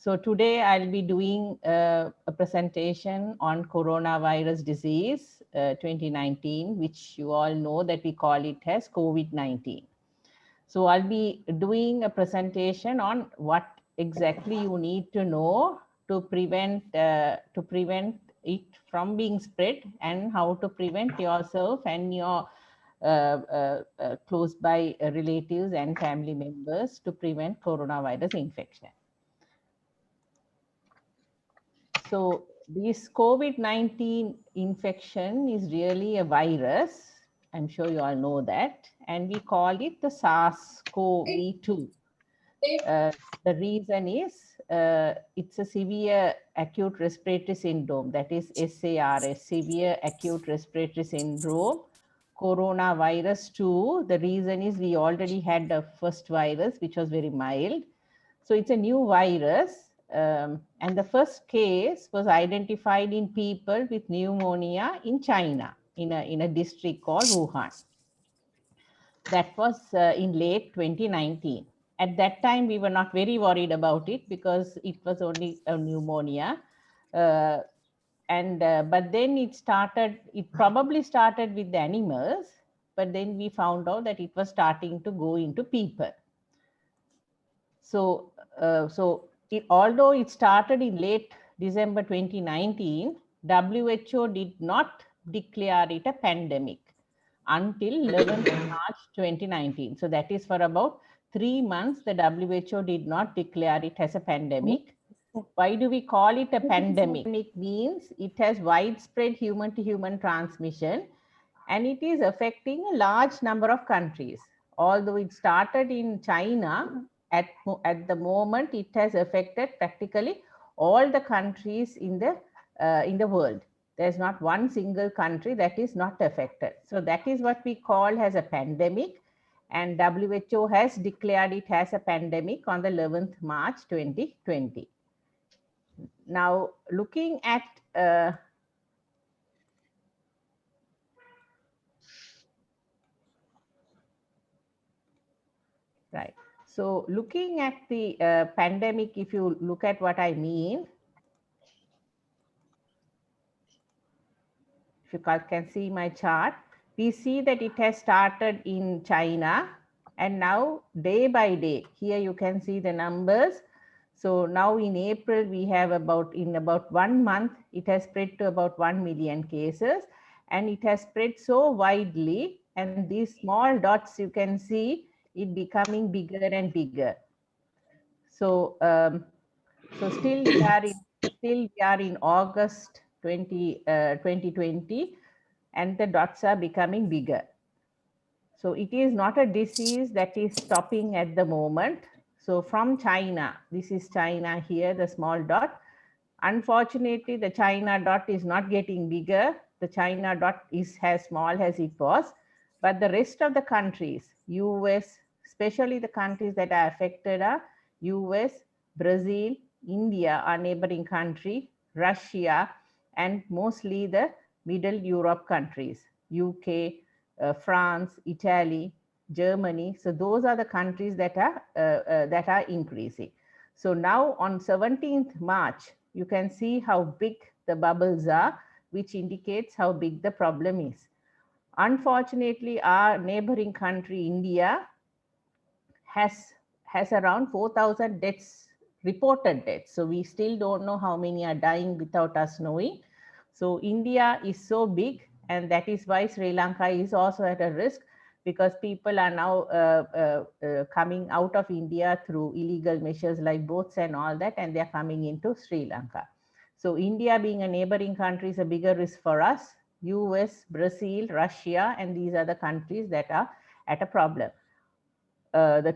So today I'll be doing a presentation on coronavirus disease 2019, which you all know that we call it as COVID-19. So I'll be doing a presentation on what exactly you need to know to prevent it from being spread, and how to prevent yourself and your close by relatives and family members to prevent coronavirus infection. So this COVID-19 infection is really a virus. I'm sure you all know that. And we call it the SARS-CoV-2. The reason is it's a severe acute respiratory syndrome, that is SARS, severe acute respiratory syndrome. Coronavirus 2, the reason is we already had the first virus, which was very mild. So it's a new virus. And the first case was identified in people with pneumonia in China, in a district called Wuhan. That was in late 2019. At that time, we were not very worried about it because it was only a pneumonia. But then it probably started with the animals, but then we found out that it was starting to go into people. So, although it started in late December 2019, WHO did not declare it a pandemic until 11th March 2019. So that is for about 3 months, the WHO did not declare it as a pandemic. Why do we call it a pandemic? Pandemic means it has widespread human-to-human transmission, and it is affecting a large number of countries. Although it started in China, at the moment it has affected practically all the countries in the world. There's not one single country that is not affected. So that is what we call as a pandemic, and WHO has declared it as a pandemic on the 11th March 2020. Now, looking at right. So looking at the pandemic, if you look at what I mean, if you can see my chart, we see that it has started in China, and now day by day, here you can see the numbers. So now in April, we have in about 1 month, it has spread to about 1 million cases, and it has spread so widely, and these small dots you can see it becoming bigger and bigger. So, still we are in August 2020, and the dots are becoming bigger. So it is not a disease that is stopping at the moment. So from China, this is China here, the small dot. Unfortunately, the China dot is not getting bigger. The China dot is as small as it was. But the rest of the countries, US, especially the countries that are affected are US, Brazil, India, our neighboring country, Russia, and mostly the Middle Europe countries, UK, France, Italy, Germany. So those are the countries that are increasing. So now on 17th March, you can see how big the bubbles are, which indicates how big the problem is. Unfortunately, our neighboring country, India, has around 4,000 deaths, reported deaths. So we still don't know how many are dying without us knowing. So India is so big, and that is why Sri Lanka is also at a risk, because people are now coming out of India through illegal measures like boats and all that, and they're coming into Sri Lanka. So India being a neighboring country is a bigger risk for us. US, Brazil, Russia, and these are the countries that are at a problem. A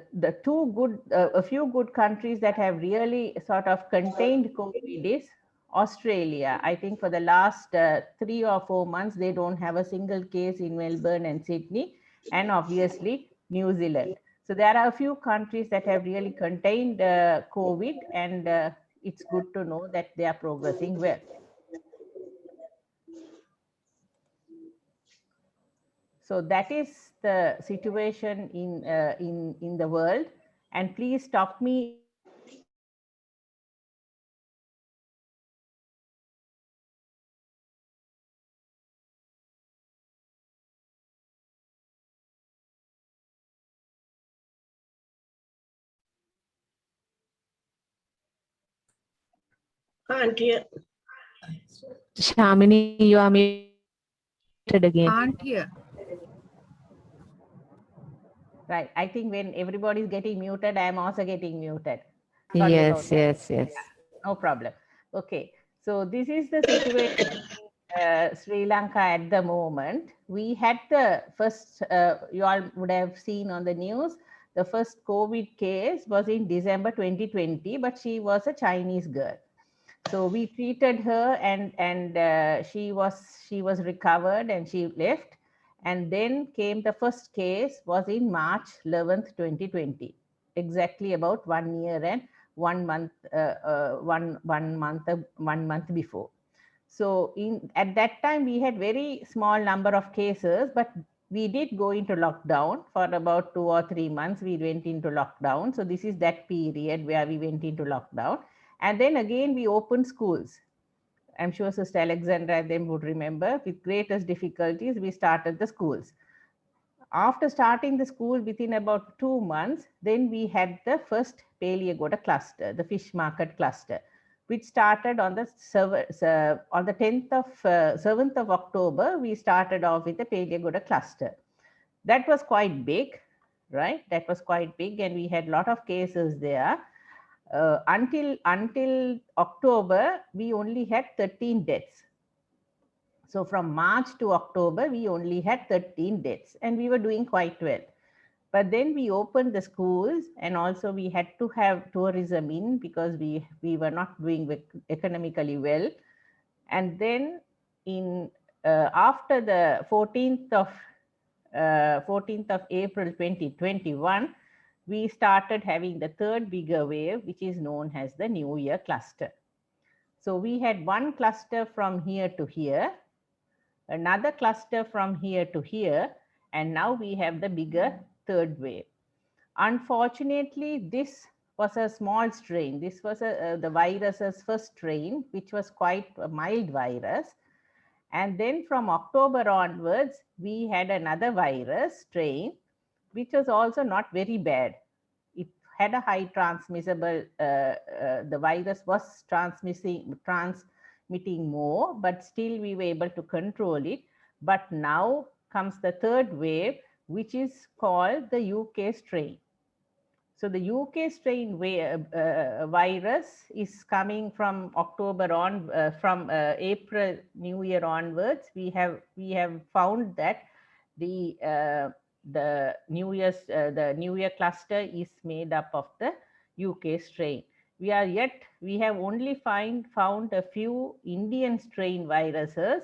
few good countries that have really sort of contained COVID is Australia. I think for the last 3 or 4 months, they don't have a single case in Melbourne and Sydney, and obviously New Zealand. So there are a few countries that have really contained COVID, and it's good to know that they are progressing well. So that is the situation in the world. And please stop me. Can't hear. Shamini, you are muted again. Can't hear. Right. I think when everybody is getting muted, I am also getting muted. Sorry about Yes, that. yes, yes. No problem. Okay. So this is the situation in Sri Lanka at the moment. We had the first, you all would have seen on the news, the first COVID case was in December 2020, but she was a Chinese girl. So we treated her, and she was recovered and she left. And then came the first case was in March 11th, 2020, exactly about 1 year and 1 month, 1 month before. So at that time we had very small number of cases, but we did go into lockdown for about 2 or 3 months. We went into lockdown. So this is that period where we went into lockdown. And then again, we opened schools. I'm sure Sister Alexandra and them would remember, with greatest difficulties, we started the schools. After starting the school within about 2 months, then we had the first Peliagoda cluster, the fish market cluster, which started on the 10th of 7th of October. We started off with the Peliagoda cluster. That was quite big, right? That was quite big, and we had a lot of cases there. Until October, we only had 13 deaths. So from March to October, we only had 13 deaths, and we were doing quite well. But then we opened the schools, and also we had to have tourism in because we were not doing economically well. And then after the 14th of April 2021, we started having the third bigger wave, which is known as the New Year cluster. So we had one cluster from here to here, another cluster from here to here, and now we have the bigger third wave. Unfortunately, this was a small strain. This was the virus's first strain, which was quite a mild virus. And then from October onwards, we had another virus strain, which was also not very bad. It had a high transmissible, the virus was transmitting more, but still we were able to control it. But now comes the third wave, which is called the UK strain. So the UK strain virus is coming from October on, from April New Year onwards. We have found that the New Year cluster is made up of the UK strain. We have only found a few Indian strain viruses,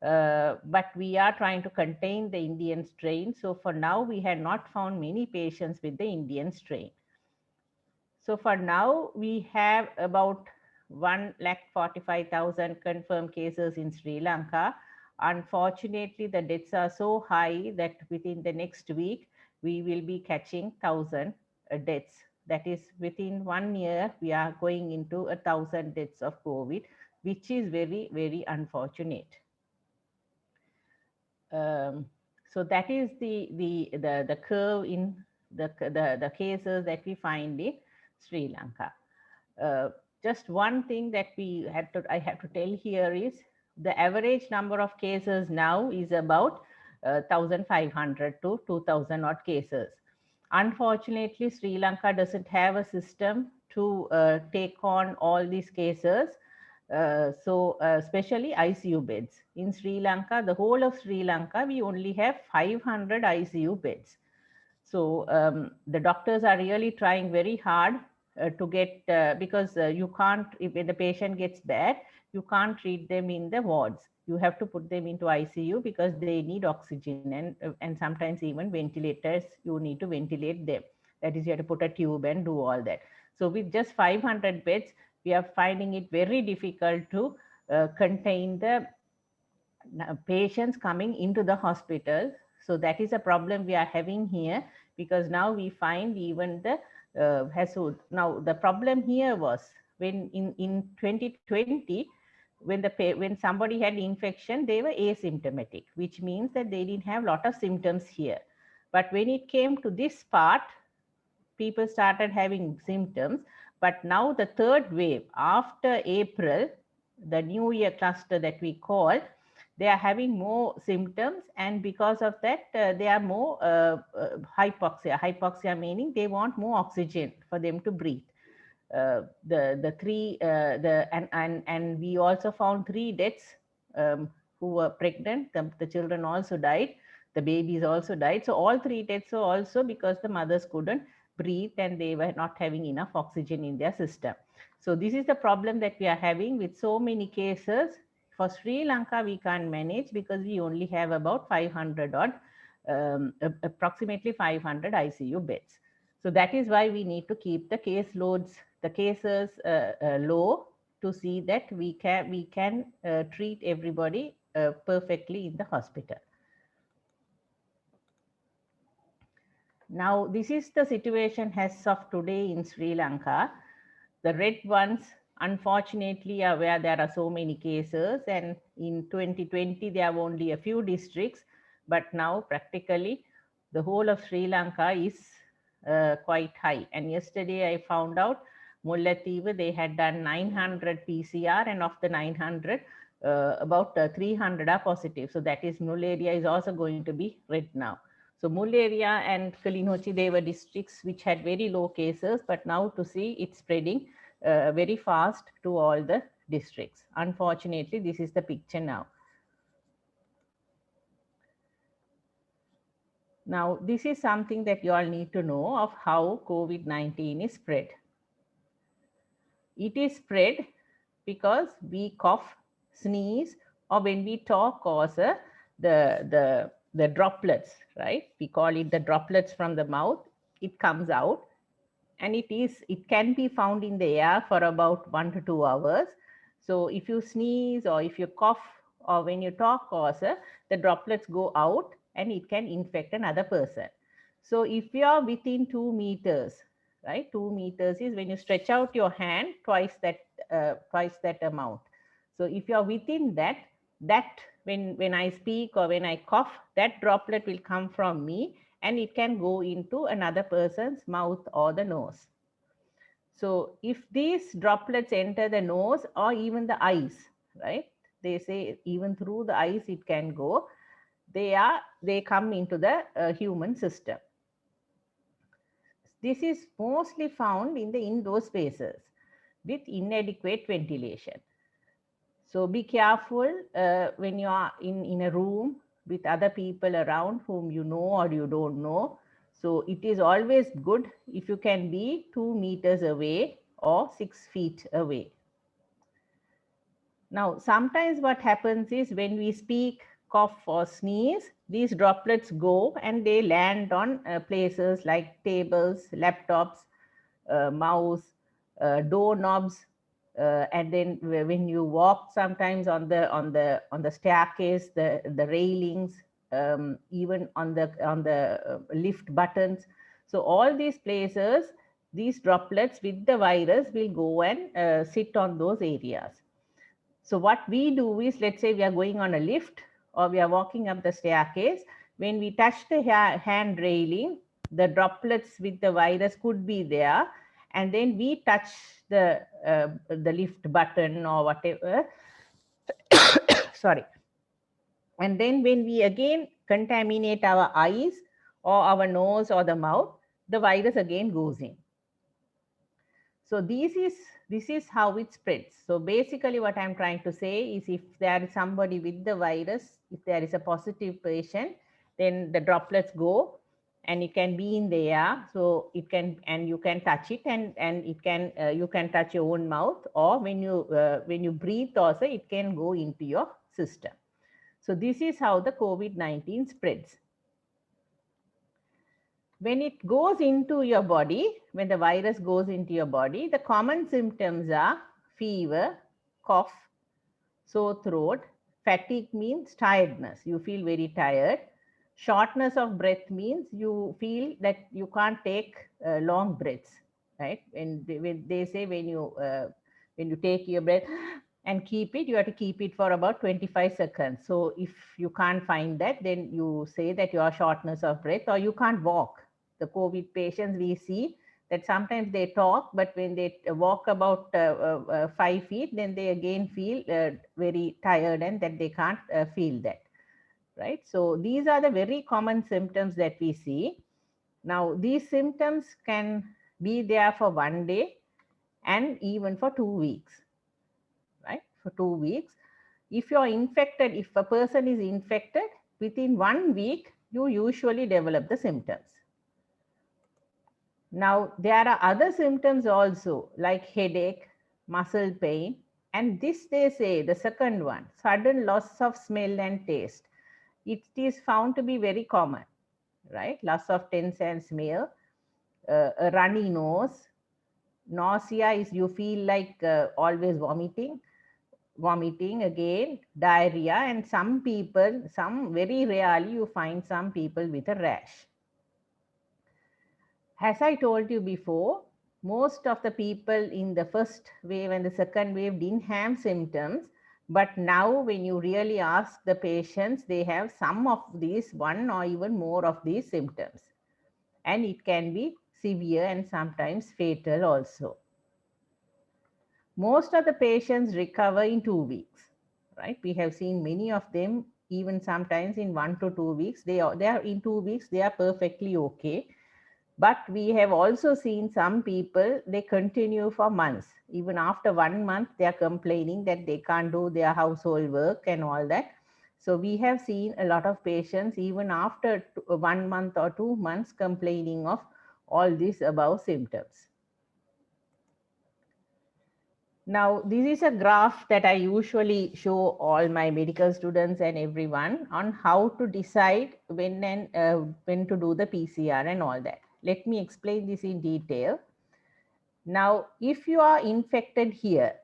but we are trying to contain the Indian strain. So for now, we had not found many patients with the Indian strain. So for now, we have about 1,45,000 confirmed cases in Sri Lanka. Unfortunately, the deaths are so high that within the next week, we will be catching 1,000 deaths. That is, within 1 year, we are going into 1,000 deaths of COVID, which is very, very unfortunate. So that is the curve in the cases that we find in Sri Lanka. Just one thing that I have to tell here is the average number of cases now is about 1,500 to 2,000 odd cases. Unfortunately, Sri Lanka doesn't have a system to take on all these cases. Especially ICU beds. In Sri Lanka, the whole of Sri Lanka, we only have 500 ICU beds. So the doctors are really trying very hard to get, because you can't, if the patient gets bad, you can't treat them in the wards. You have to put them into ICU because they need oxygen, and sometimes even ventilators, you need to ventilate them. That is, you have to put a tube and do all that. So with just 500 beds, we are finding it very difficult to contain the patients coming into the hospital. So that is a problem we are having here, because now we find even the now the problem here was when in 2020, when somebody had infection, they were asymptomatic, which means that they didn't have a lot of symptoms here. But when it came to this part, people started having symptoms. But now the third wave after April, the New Year cluster that we call, they are having more symptoms, and because of that, they are more hypoxia. Hypoxia meaning they want more oxygen for them to breathe. And we also found 3 deaths who were pregnant. The children also died. The babies also died. So all 3 deaths were also because the mothers couldn't breathe and they were not having enough oxygen in their system. So this is the problem that we are having with so many cases. For Sri Lanka, we can't manage because we only have about 500 odd, approximately 500 ICU beds. So that is why we need to keep the cases low, to see that we can treat everybody perfectly in the hospital. Now, this is the situation as of today in Sri Lanka. The red ones, unfortunately, are where there are so many cases, and in 2020 there are only a few districts, but now practically the whole of Sri Lanka is quite high. And yesterday I found out Mullaitivu, they had done 900 PCR, and of the 900, about 300 are positive. So that is, Mul area is also going to be red now. So Mul area and Kilinochchi, they were districts which had very low cases, but now to see it's spreading very fast to all the districts. Unfortunately, this is the picture now. Now, this is something that you all need to know of how COVID-19 is spread. It is spread because we cough, sneeze, or when we talk, also the droplets, right? We call it the droplets from the mouth. It comes out, and it can be found in the air for about 1 to 2 hours. So if you sneeze or if you cough or when you talk also, the droplets go out and it can infect another person. So if you are within 2 meters, right? 2 meters is when you stretch out your hand twice that amount. So if you are within that when I speak or when I cough, that droplet will come from me and it can go into another person's mouth or the nose. So if these droplets enter the nose or even the eyes, right? They say even through the eyes it can go. They come into the human system. This is mostly found in the indoor spaces with inadequate ventilation. So be careful when you are in a room with other people around whom you know or you don't know. So it is always good if you can be 2 meters away or 6 feet away. Now, sometimes what happens is when we speak, cough or sneeze, these droplets go and they land on places like tables, laptops, mouse, doorknobs, and then when you walk sometimes on the staircase, the railings, even on the lift buttons. So all these places, these droplets with the virus will go and sit on those areas. So what we do is, let's say we are going on a lift or we are walking up the staircase. When we touch the hand railing, the droplets with the virus could be there, and then we touch the lift button or whatever. Sorry. And then when we again contaminate our eyes or our nose or the mouth, the virus again goes in. So this is This is how it spreads. So basically what I'm trying to say is, if there is somebody with the virus, if there is a positive patient, then the droplets go and it can be in the air. So it can, and you can touch it, and it can, you can touch your own mouth, or when you breathe also, it can go into your system. So this is how the COVID-19 spreads. When it goes into your body, when the virus goes into your body, the common symptoms are fever, cough, sore throat. Fatigue means tiredness. You feel very tired. Shortness of breath means you feel that you can't take long breaths, right? When they say, when you take your breath and keep it, you have to keep it for about 25 seconds. So if you can't find that, then you say that you are shortness of breath, or you can't walk. The COVID patients, we see that sometimes they talk, but when they walk about 5 feet, then they again feel very tired, and that they can't feel that, right? So these are the very common symptoms that we see. Now, these symptoms can be there for 1 day and even for 2 weeks, right? For 2 weeks. If you're infected, if a person is infected, within 1 week, you usually develop the symptoms. Now, there are other symptoms also, like headache, muscle pain, and this they say, the second one, sudden loss of smell and taste. It is found to be very common, right? Loss of taste and smell, a runny nose, nausea is you feel like always vomiting again, diarrhea, and some people, some very rarely you find some people with a rash. As I told you before, most of the people in the first wave and the second wave didn't have symptoms. But now, when you really ask the patients, they have some of these, one or even more of these symptoms. And it can be severe and sometimes fatal also. Most of the patients recover in 2 weeks, right? We have seen many of them, even sometimes in 1 to 2 weeks, they are in 2 weeks, they are perfectly okay. But we have also seen some people, they continue for months. Even after 1 month, they are complaining that they can't do their household work and all that. So we have seen a lot of patients, even after 1 month or 2 months, complaining of all these above symptoms. Now, this is a graph that I usually show all my medical students and everyone on how to decide when to do the PCR and all that. Let me explain this in detail. Now, if you are infected here,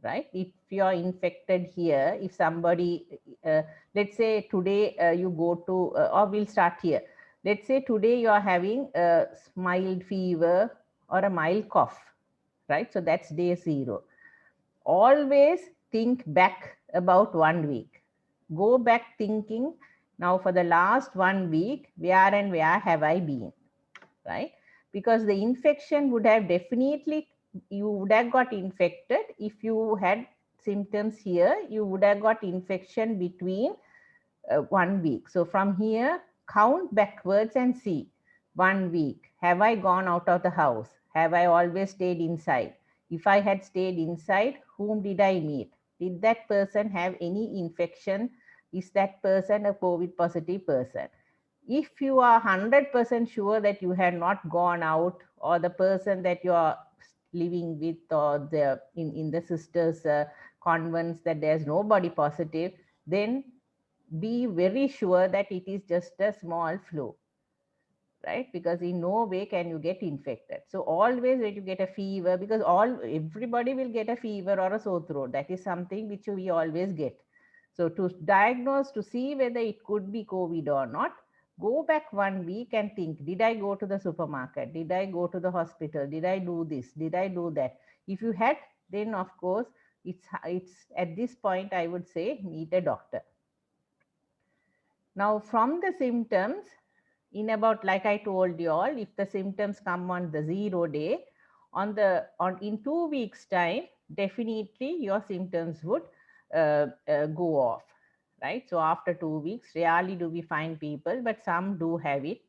right? If you are infected here, if somebody, let's say today you go to, or we'll start here. Let's say today you are having a mild fever or a mild cough, right? So that's day 0. Always think back about 1 week. Go back thinking, now for the last 1 week, where and where have I been, right? Because the infection would have definitely, you would have got infected if you had symptoms here, you would have got infection between 1 week. So from here, count backwards and see. 1 week, have I gone out of the house? Have I always stayed inside? If I had stayed inside, whom did I meet? Did that person have any infection? Is that person a COVID positive person? If you are 100% sure that you had not gone out, or the person that you are living with, or the in the sisters convents, that there's nobody positive, then be very sure that it is just a small flu, right? Because in no way can you get infected. So always when you get a fever, because everybody will get a fever or a sore throat, that is something which we always get. So to diagnose, to see whether it could be COVID or not, go back 1 week and think, did I go to the supermarket? Did I go to the hospital? Did I do this? Did I do that? If you had, then of course, it's at this point, I would say, meet a doctor. Now, from the symptoms, in about, like I told you all, if the symptoms come on the 0 day, in 2 weeks time, definitely your symptoms would go off, right? So after 2 weeks, rarely do we find people, but some do have it.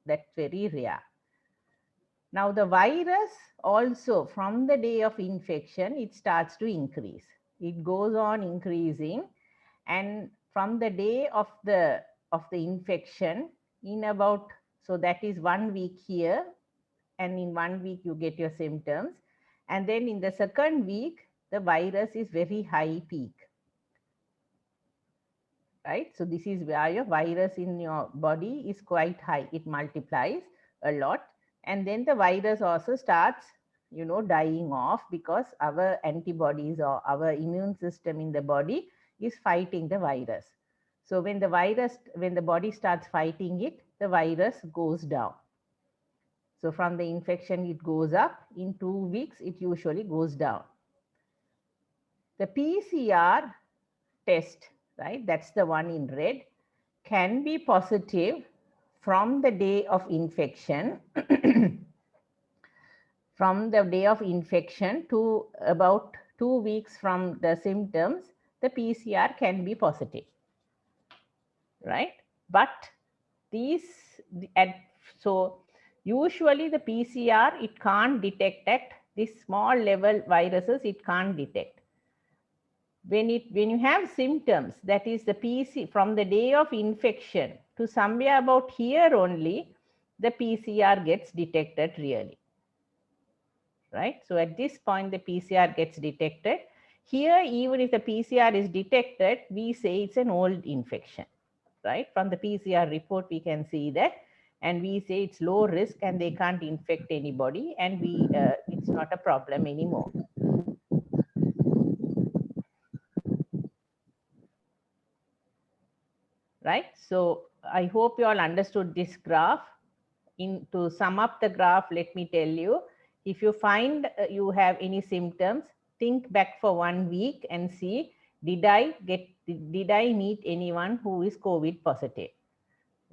That's very rare. Now the virus also, from the day of infection, it starts to increase. It goes on increasing, and from the day of the infection, in about, so that is 1 week here, and in 1 week you get your symptoms, and then in the second week the virus is very high peak, right? So this is where your virus in your body is quite high. It multiplies a lot, and then the virus also starts, dying off, because our antibodies or our immune system in the body is fighting the virus. So when the body starts fighting it, the virus goes down. So from the infection, it goes up. In 2 weeks, it usually goes down. The PCR test, right, that's the one in red, can be positive from the day of infection from the day of infection to about 2 weeks from the symptoms. The PCR can be positive, right? But these, so usually the PCR, it can't detect at this small level viruses, it can't detect. When you have symptoms, that is the PC from the day of infection to somewhere about here only, the PCR gets detected really, right? So at this point, the PCR gets detected. Here, even if the PCR is detected, we say it's an old infection, right? From the PCR report, we can see that, and we say it's low risk and they can't infect anybody, and it's not a problem anymore. Right? So I hope you all understood this graph. To sum up the graph, let me tell you, if you find you have any symptoms, think back for 1 week and see, did I meet anyone who is COVID positive,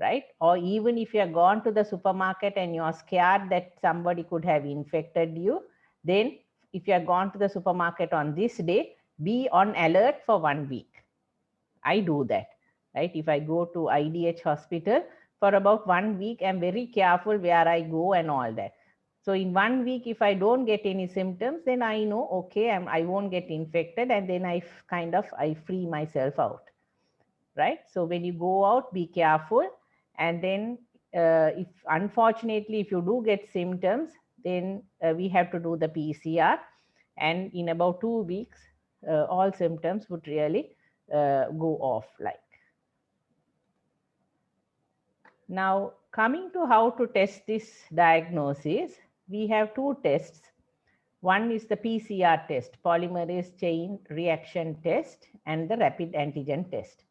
right? Or even if you have gone to the supermarket and you are scared that somebody could have infected you, then if you have gone to the supermarket on this day, be on alert for 1 week. I do that, right? If I go to IDH hospital for about 1 week, I'm very careful where I go and all that. So in 1 week, if I don't get any symptoms, then I know, okay, I won't get infected, and then I free myself out, right? So when you go out, be careful. And then if unfortunately, if you do get symptoms, then we have to do the PCR. And in about 2 weeks, all symptoms would really go off like. Now, coming to how to test this diagnosis, we have two tests. One is the PCR test, polymerase chain reaction test, and the rapid antigen test.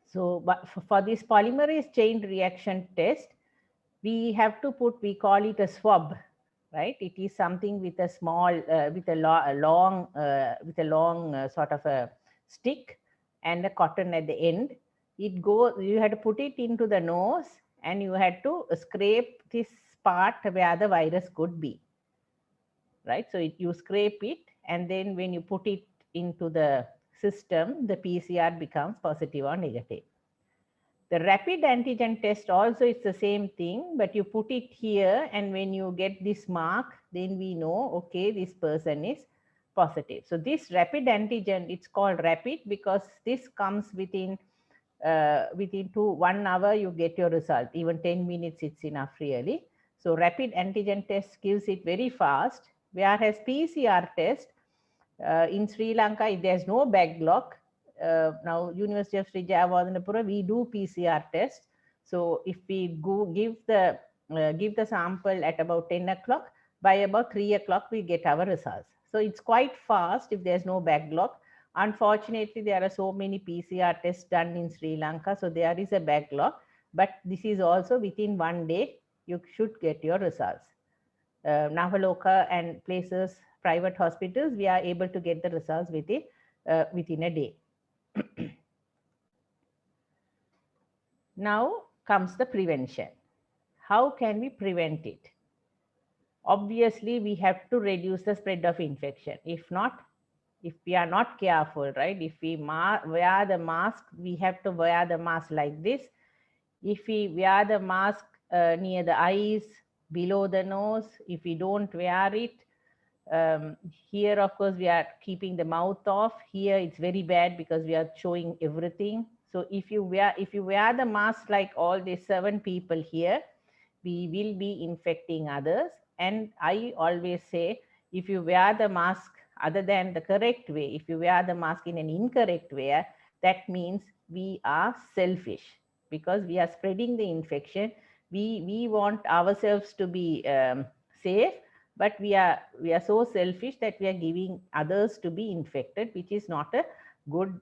So but for this polymerase chain reaction test, we have to we call it a swab, right? It is something with a small, with a long sort of a stick and a cotton at the end. You had to put it into the nose, and you had to scrape this part where the virus could be, right? So you scrape it, and then when you put it into the system, the PCR becomes positive or negative. The rapid antigen test also is the same thing, but you put it here, and when you get this mark, then we know, okay, this person is positive. So this rapid antigen, it's called rapid because this comes within 1 hour, you get your result. Even 10 minutes, it's enough really. So rapid antigen test gives it very fast, whereas PCR test in Sri Lanka, if there's no backlog, now University of Sri Jayewardenepura, we do PCR tests. So if we give the sample at about 10 o'clock, by about 3 o'clock, we get our results. So it's quite fast if there's no backlog. Unfortunately, there are so many PCR tests done in Sri Lanka, so there is a backlog. But this is also within 1 day, you should get your results. Navaloka and places, private hospitals, we are able to get the results within a day. Now comes the prevention. How can we prevent it? Obviously, we have to reduce the spread of infection. If we are not careful, right? If we wear the mask, we have to wear the mask like this. If we wear the mask near the eyes, below the nose. If we don't wear it, here of course we are keeping the mouth off. Here it's very bad because we are showing everything. So if you wear the mask like all the 7 people here, we will be infecting others. And I always say, if you wear the mask other than the correct way, if you wear the mask in an incorrect way, that means we are selfish because we are spreading the infection. We want ourselves to be safe, but we are so selfish that we are giving others to be infected, which is not a good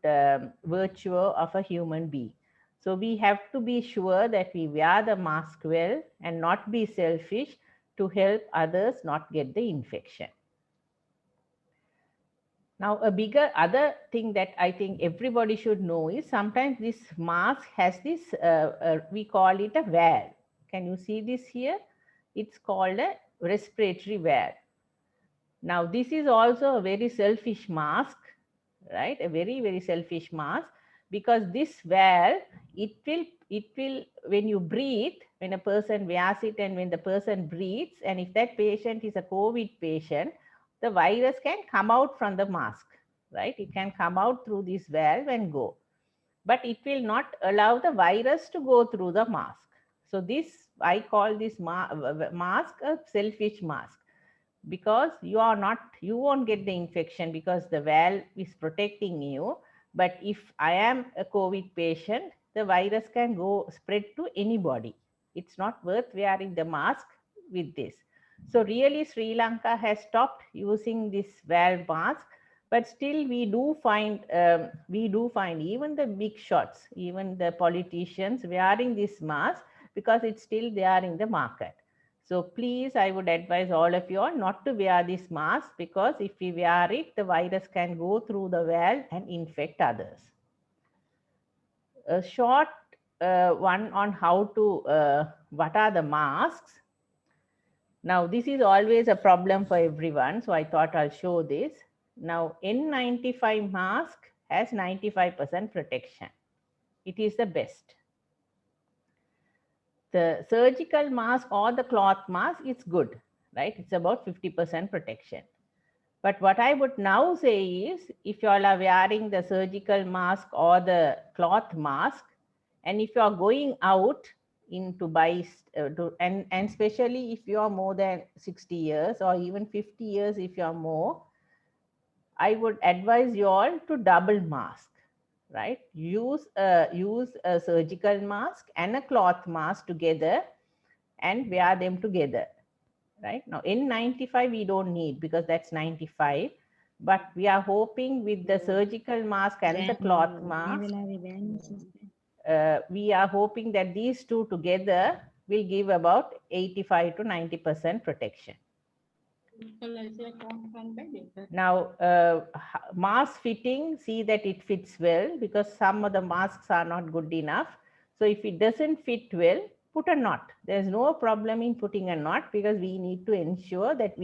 virtue of a human being. So we have to be sure that we wear the mask well and not be selfish to help others not get the infection. Now, a bigger other thing that I think everybody should know is sometimes this mask has this, we call it a valve. Can you see this here? It's called a respiratory valve. Now, this is also a very selfish mask, right? A very, very selfish mask, because this valve, it will, when you breathe, when a person wears it and when the person breathes, and if that patient is a COVID patient, the virus can come out from the mask, right? It can come out through this valve and go, but it will not allow the virus to go through the mask. So this, I call this mask a selfish mask, because you won't get the infection because the valve is protecting you. But if I am a COVID patient, the virus can go spread to anybody. It's not worth wearing the mask with this. So really Sri Lanka has stopped using this valve mask, but still we do find even the big shots, even the politicians wearing this mask, because it's still there in the market. So please, I would advise all of you all not to wear this mask, because if we wear it, the virus can go through the valve and infect others. A short one on how to, what are the masks. Now, this is always a problem for everyone, so I thought I'll show this. Now, N95 mask has 95% protection. It is the best. The surgical mask or the cloth mask is good, right? It's about 50% protection. But what I would now say is, if you all are wearing the surgical mask or the cloth mask, and if you are going out into buy, and especially if you are more than 60 years or even 50 years, if you are more, I would advise you all to double mask, right? Use a surgical mask and a cloth mask together and wear them together, right? Now, N95 we don't need because that's 95, but we are hoping with the surgical mask and the cloth mask, we are hoping that these two together will give about 85 to 90% protection. Now, mask fitting, see that it fits well, because some of the masks are not good enough. So if it doesn't fit well, put a knot. There's no problem in putting a knot, because we need to ensure that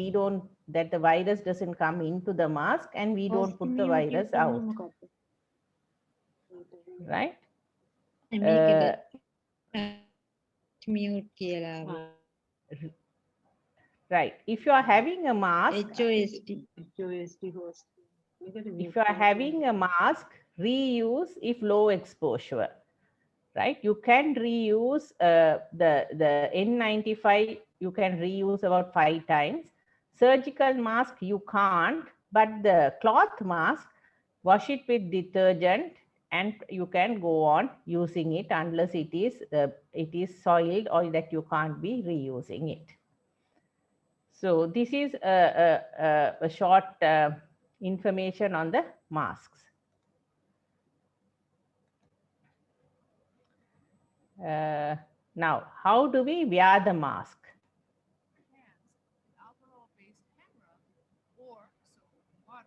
that the virus doesn't come into the mask and we don't put the virus out. Right? Right. If you are having a mask, reuse if low exposure. Right? You can reuse the N95, you can reuse about 5 times. Surgical mask, you can't, but the cloth mask, wash it with detergent and you can go on using it unless it is soiled or that you can't be reusing it. So this is a short information on the masks. Now, how do we wear the mask? Alcohol-based hand rub or soap and water.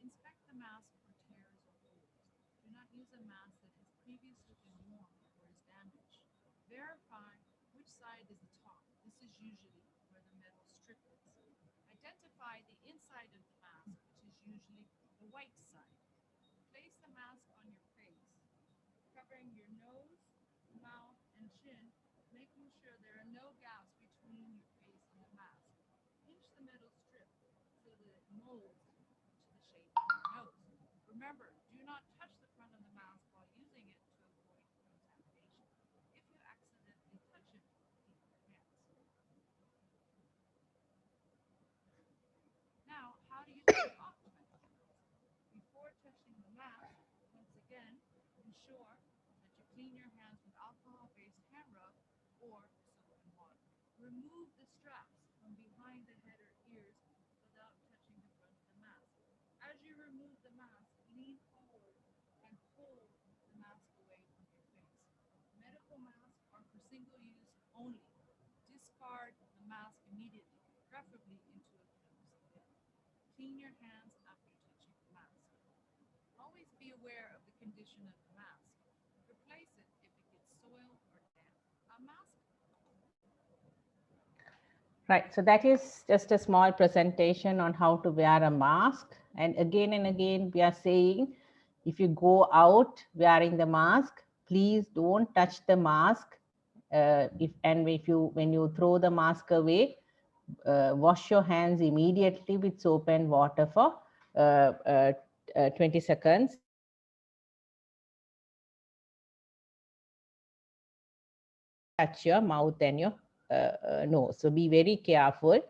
Inspect the mask for tears or holes. Do not use a mask that has previously been worn Verify which side is the top. This is usually where the metal strip is. Identify the inside of the mask, which is usually the white side. Place the mask on your face, covering your nose, mouth, and chin, making sure there are no gaps between your face and the mask. Pinch the metal strip so that it molds to the shape of your nose. Remember, do not touch the front of the mask while using it to avoid contamination. If you accidentally touch it, keep your hands. Now, how do you take off the metal strip? Before touching the mask, once again, ensure that you clean your hands with alcohol-based hand rub or soap and water. Remove the straps from behind the head or ears without touching the front of the mask. As you remove the mask, lean forward and pull the mask away from your face. Medical masks are for single use only. Discard the mask immediately, preferably into a closed bin. Clean your hands after touching the mask. Always be aware of the condition of the mask. Replace it if it gets soiled or damp. A mask. Right, so that is just a small presentation on how to wear a mask. And again, we are saying, if you go out wearing the mask, please don't touch the mask. When you throw the mask away, wash your hands immediately with soap and water for 20 seconds. Touch your mouth and your nose. So be very careful.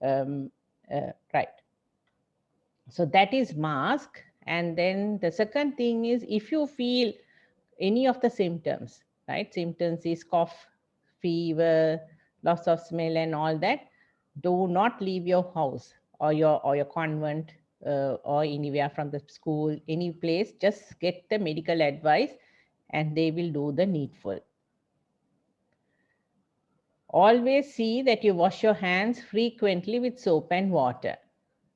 Right. So that is mask. And then the second thing is, if you feel any of the symptoms, right? Symptoms is cough, fever, loss of smell and all that. Do not leave your house or your convent or anywhere from the school, any place. Just get the medical advice and they will do the needful. Always see that you wash your hands frequently with soap and water,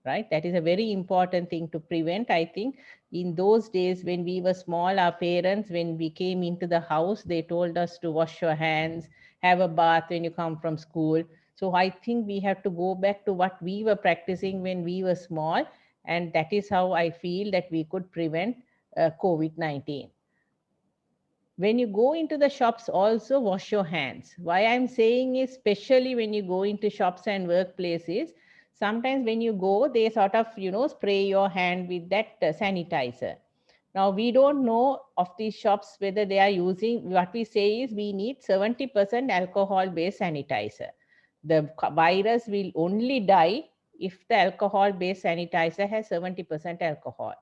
right? That is a very important thing to prevent. I think in those days when we were small, our parents, when we came into the house, they told us to wash your hands, have a bath when you come from school. So I think we have to go back to what we were practicing when we were small. And that is how I feel that we could prevent COVID-19. When you go into the shops, also wash your hands. Why I'm saying is, especially when you go into shops and workplaces, sometimes when you go, they sort of, spray your hand with that sanitizer. Now, we don't know of these shops whether they are using, what we say is we need 70% alcohol-based sanitizer. The virus will only die if the alcohol-based sanitizer has 70% alcohol.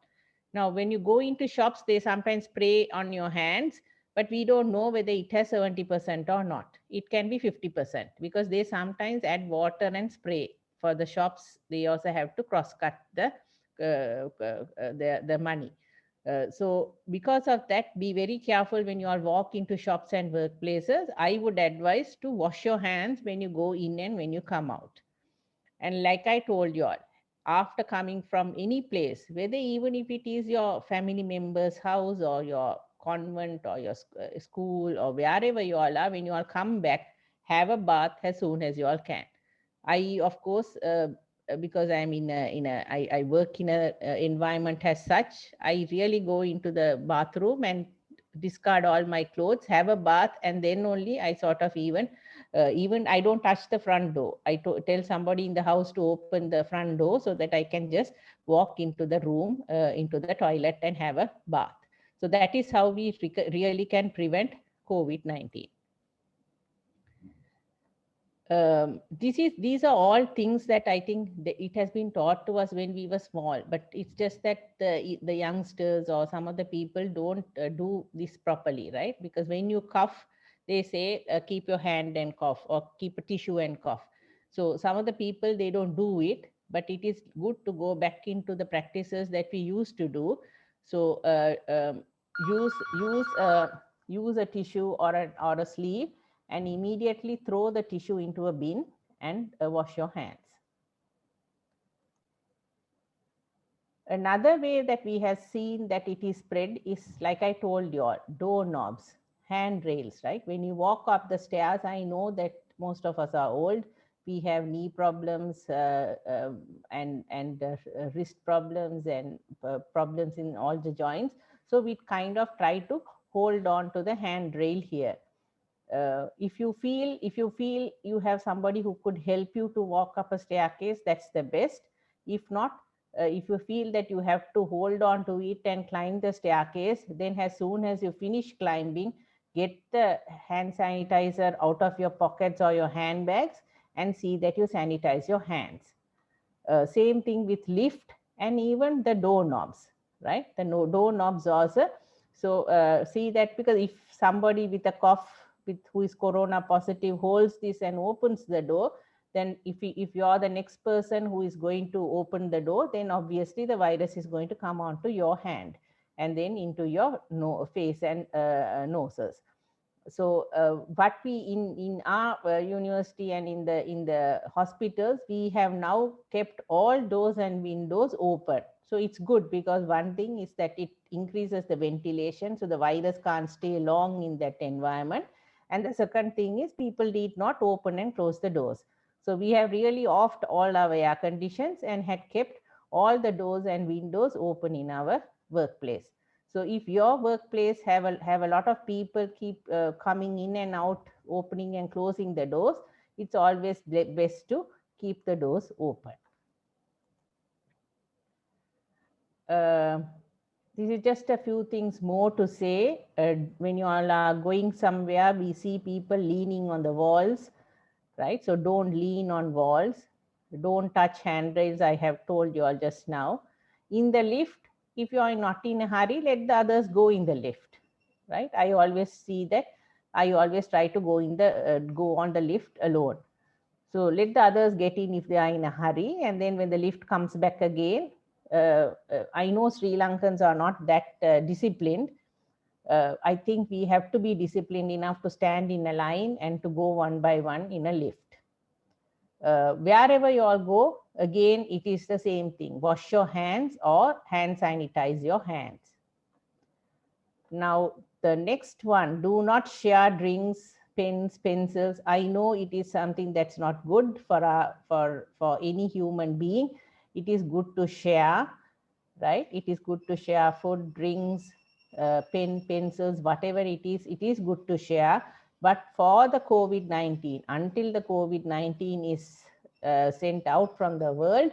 Now, when you go into shops, they sometimes spray on your hands, but we don't know whether it has 70% or not. It can be 50% because they sometimes add water and spray. For the shops, they also have to cross-cut the money. So because of that, be very careful when you are walk into shops and workplaces. I would advise to wash your hands when you go in and when you come out. And like I told you all, after coming from any place, whether even if it is your family member's house or your convent or your school or wherever you all are, when you all come back, have a bath as soon as you all can. I, of course, because I'm I work in a environment as such, I really go into the bathroom and discard all my clothes, have a bath, and then only I sort of even I don't touch the front door. I tell somebody in the house to open the front door so that I can just walk into the room, into the toilet and have a bath. So that is how we really can prevent COVID-19. These are all things that I think it has been taught to us when we were small, but it's just that the youngsters or some of the people don't do this properly, right? Because when you cough, they say keep your hand and cough, or keep a tissue and cough. So some of the people, they don't do it, but it is good to go back into the practices that we used to do. So use a tissue or a sleeve and immediately throw the tissue into a bin and wash your hands. Another way that we have seen that it is spread is, like I told you all, doorknobs. handrails, right? When you walk up the stairs, I know that most of us are old. We have knee problems and wrist problems and problems in all the joints. So we kind of try to hold on to the handrail here. If you feel you have somebody who could help you to walk up a staircase, that's the best. If not, if you feel that you have to hold on to it and climb the staircase, then as soon as you finish climbing, get the hand sanitizer out of your pockets or your handbags and see that you sanitize your hands. Same thing with lift and even the doorknobs, right? The doorknobs also. So see that, because if somebody with a cough, with who is corona positive, holds this and opens the door, then if you are the next person who is going to open the door, then obviously the virus is going to come onto your hand and then into your face and noses. So what we in our university and in the hospitals, we have now kept all doors and windows open. So it's good, because one thing is that it increases the ventilation, so the virus can't stay long in that environment. And the second thing is, people need not open and close the doors. So we have really offed all our air conditions and had kept all the doors and windows open in our workplace. So if your workplace have a lot of people keep coming in and out, opening and closing the doors, it's always best to keep the doors open. This is just a few things more to say. When you all are going somewhere, we see people leaning on the walls, right? So don't lean on walls. Don't touch handrails, I have told you all just now. In the lift, if you are not in a hurry, let the others go in the lift, right? I always see that. I always try to go on the lift alone. So let the others get in if they are in a hurry, and then when the lift comes back again, I know Sri Lankans are not that disciplined. I think we have to be disciplined enough to stand in a line and to go one by one in a lift. Wherever you all go, again, it is the same thing. Wash your hands or hand sanitize your hands. Now, the next one, do not share drinks, pens, pencils. I know it is something that's not good for any human being. It is good to share, right? It is good to share food, drinks, pen, pencils, whatever it is good to share. But for the COVID-19, until the COVID-19 is sent out from the world,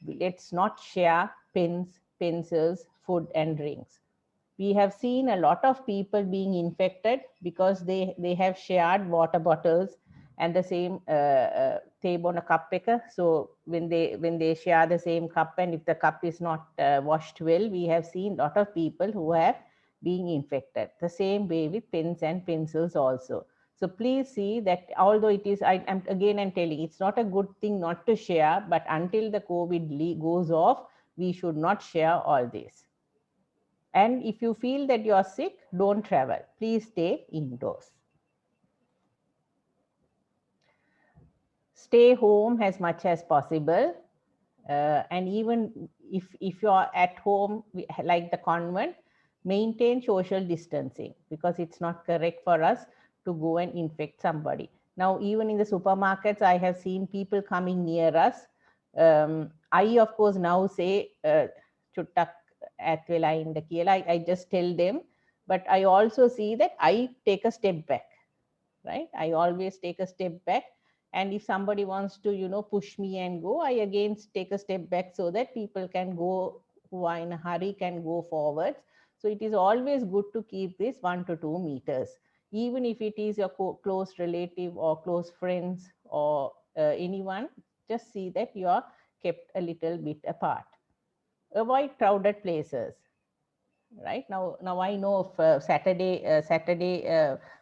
let's not share pens, pencils, food and drinks. We have seen a lot of people being infected because they have shared water bottles and the same on a cup picker. So when they share the same cup, and if the cup is not washed well, we have seen a lot of people who have been infected. The same way with pens and pencils also. So please see that, although it is, I'm telling, it's not a good thing not to share, but until the COVID goes off, we should not share all this. And if you feel that you are sick, don't travel. Please stay indoors. Stay home as much as possible. And even if you are at home, like the convent, maintain social distancing, because it's not correct for us to go and infect somebody. Now, even in the supermarkets, I have seen people coming near us. I, of course, now say, chuttak at vela inda kiyala, I just tell them, but I also see that I take a step back, right? I always take a step back. And if somebody wants to, push me and go, I again take a step back so that people can go, who are in a hurry can go forwards. So it is always good to keep this 1 to 2 meters, even if it is your close relative or close friends or anyone. Just see that you are kept a little bit apart. Avoid crowded places. Right now I know of Saturday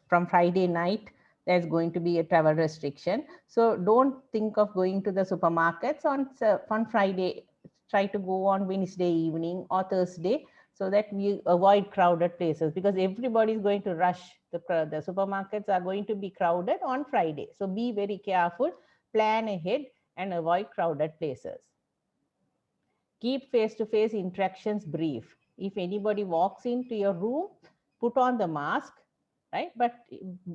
from Friday night, there's going to be a travel restriction. So don't think of going to the supermarkets on Friday. Try to go on Wednesday evening or Thursday, so that we avoid crowded places, because everybody is going to rush. The supermarkets are going to be crowded on Friday. So be very careful, plan ahead and avoid crowded places. Keep face-to-face interactions brief. If anybody walks into your room, put on the mask, right? But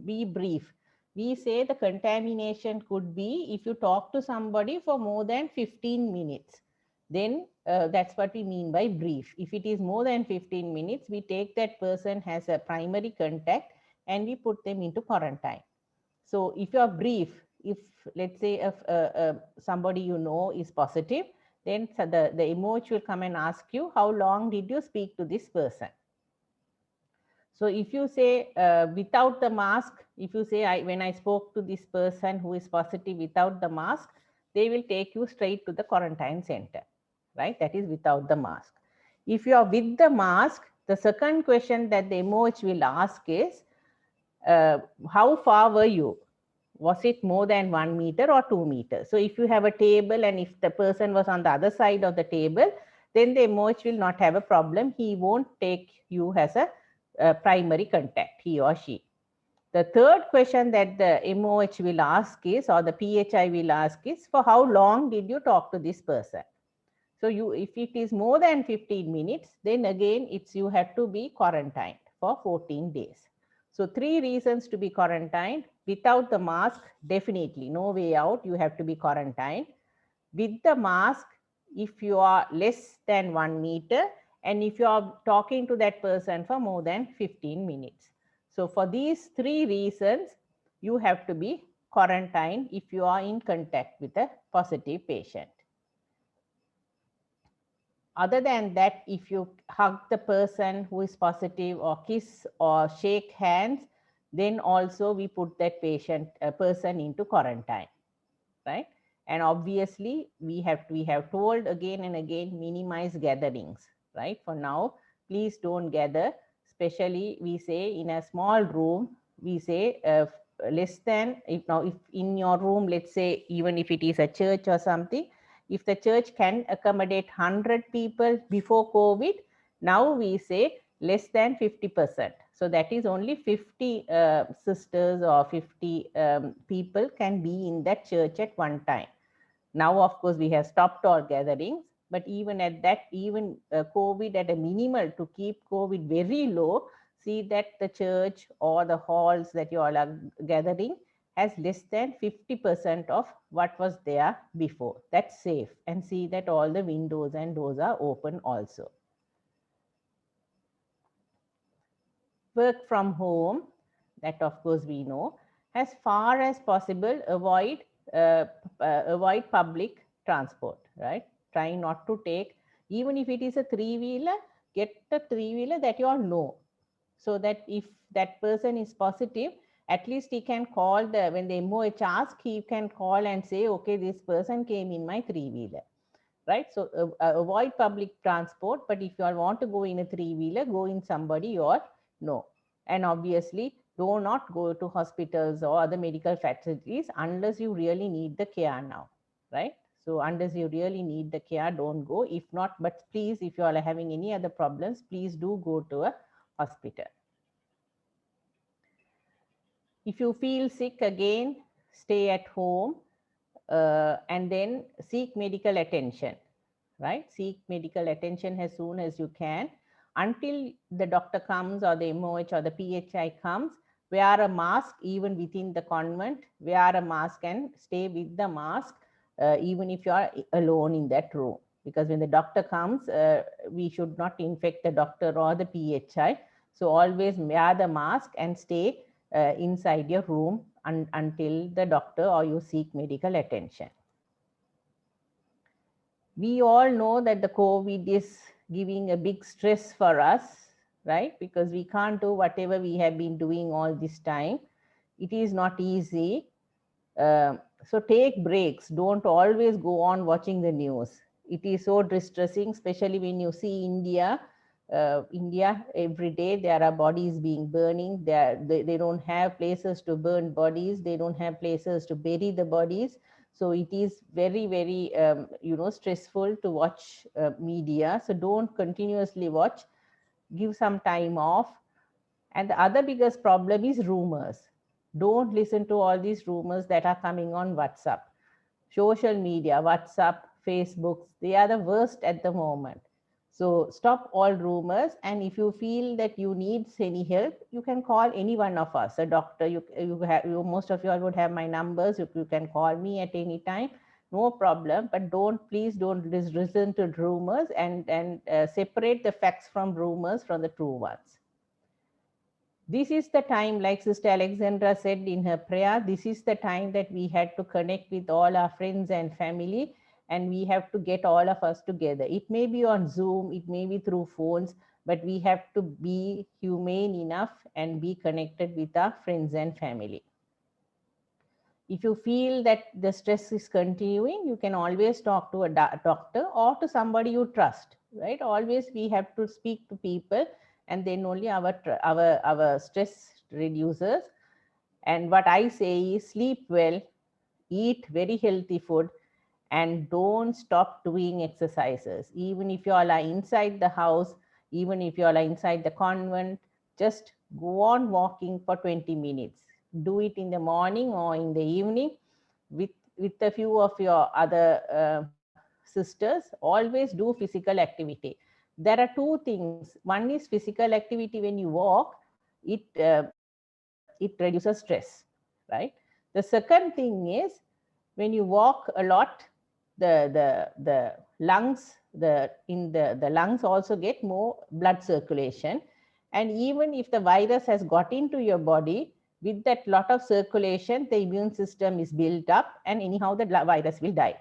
be brief. We say the contamination could be if you talk to somebody for more than 15 minutes. Then that's what we mean by brief. If it is more than 15 minutes, we take that person as a primary contact and we put them into quarantine. So if you are brief, if let's say if somebody you know is positive, then the MOH will come and ask you, how long did you speak to this person? So if you say without the mask, if you say when I spoke to this person who is positive without the mask, they will take you straight to the quarantine center, right? That is without the mask. If you are with the mask, the second question that the MOH will ask is, how far were you? Was it more than 1 meter or 2 meters? So if you have a table and if the person was on the other side of the table, then the MOH will not have a problem. He won't take you as a primary contact, he or she. The third question that the MOH will ask is, or the PHI will ask is, for how long did you talk to this person? So if it is more than 15 minutes, then again, you have to be quarantined for 14 days. So 3 reasons to be quarantined. Without the mask, definitely no way out, you have to be quarantined. With the mask, if you are less than 1 meter, and if you are talking to that person for more than 15 minutes. So for these 3 reasons, you have to be quarantined if you are in contact with a positive patient. Other than that, if you hug the person who is positive or kiss or shake hands, then also we put that person into quarantine, right? And obviously we have told again and again, minimize gatherings, right? For now, please don't gather. Especially we say in a small room, we say less than, if in your room, let's say even if it is a church or something, if the church can accommodate 100 people before COVID, now we say less than 50%. So that is only 50 sisters or 50 people can be in that church at one time. Now, of course, we have stopped all gatherings, but even at that, even COVID at a minimal, to keep COVID very low, see that the church or the halls that you all are gathering has less than 50% of what was there before. That's safe. And see that all the windows and doors are open also. Work from home, that of course we know, as far as possible avoid public transport, right? Try not to take, even if it is a 3-wheeler, get a 3-wheeler that you all know, so that if that person is positive, at least he can call when the MOH asks, he can call and say, okay, this person came in my 3-wheeler, right? So avoid public transport, but if you all want to go in a 3-wheeler, go in somebody you all know. And obviously, do not go to hospitals or other medical facilities unless you really need the care now, right? So unless you really need the care, don't go. If not, but please, if you all are having any other problems, please do go to a hospital. If you feel sick, again, stay at home and then seek medical attention, right? Seek medical attention as soon as you can. Until the doctor comes or the MOH or the PHI comes, wear a mask even within the convent, wear a mask and stay with the mask even if you are alone in that room. Because when the doctor comes, we should not infect the doctor or the PHI. So always wear the mask and stay inside your room until the doctor or you seek medical attention. We all know that the COVID is giving a big stress for us, right? Because we can't do whatever we have been doing all this time. It is not easy. So take breaks. Don't always go on watching the news. It is so distressing, especially when you see India. India, every day there are bodies being burning. They don't have places to burn bodies. They don't have places to bury the bodies. So it is very, very, stressful to watch media. So don't continuously watch. Give some time off. And the other biggest problem is rumors. Don't listen to all these rumors that are coming on WhatsApp. Social media, WhatsApp, Facebook, they are the worst at the moment. So stop all rumors. And if you feel that you need any help, you can call any one of us, a doctor. Most of you all would have my numbers. You can call me at any time, no problem. But please don't listen to rumors, and separate the facts from rumors from the true ones. This is the time, like Sister Alexandra said in her prayer, this is the time that we had to connect with all our friends and family, and we have to get all of us together. It may be on Zoom, it may be through phones, but we have to be humane enough and be connected with our friends and family. If you feel that the stress is continuing, you can always talk to a doctor or to somebody you trust, right? Always we have to speak to people, and then only our stress reduces. And what I say is sleep well, eat very healthy food, and don't stop doing exercises. Even if you all are inside the house, even if you all are inside the convent, just go on walking for 20 minutes. Do it in the morning or in the evening with a few of your other sisters. Always do physical activity. There are two things. One is physical activity. When you walk, it reduces stress, right? The second thing is, when you walk a lot, the lungs, the lungs also get more blood circulation. And even if the virus has got into your body, with that lot of circulation, the immune system is built up, and anyhow the virus will die.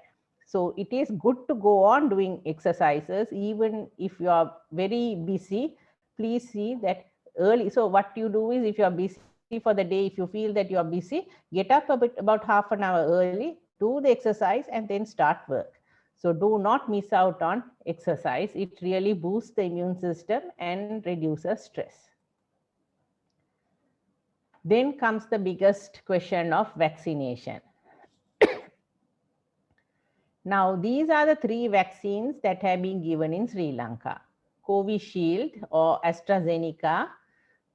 So it is good to go on doing exercises, even if you are very busy. Please see that early. So what you do is, if you are busy for the day, if you feel that you are busy, get up about half an hour early, do the exercise, and then start work. So do not miss out on exercise. It really boosts the immune system and reduces stress. Then comes the biggest question of vaccination. Now, these are the 3 vaccines that have been given in Sri Lanka. Covishield or AstraZeneca.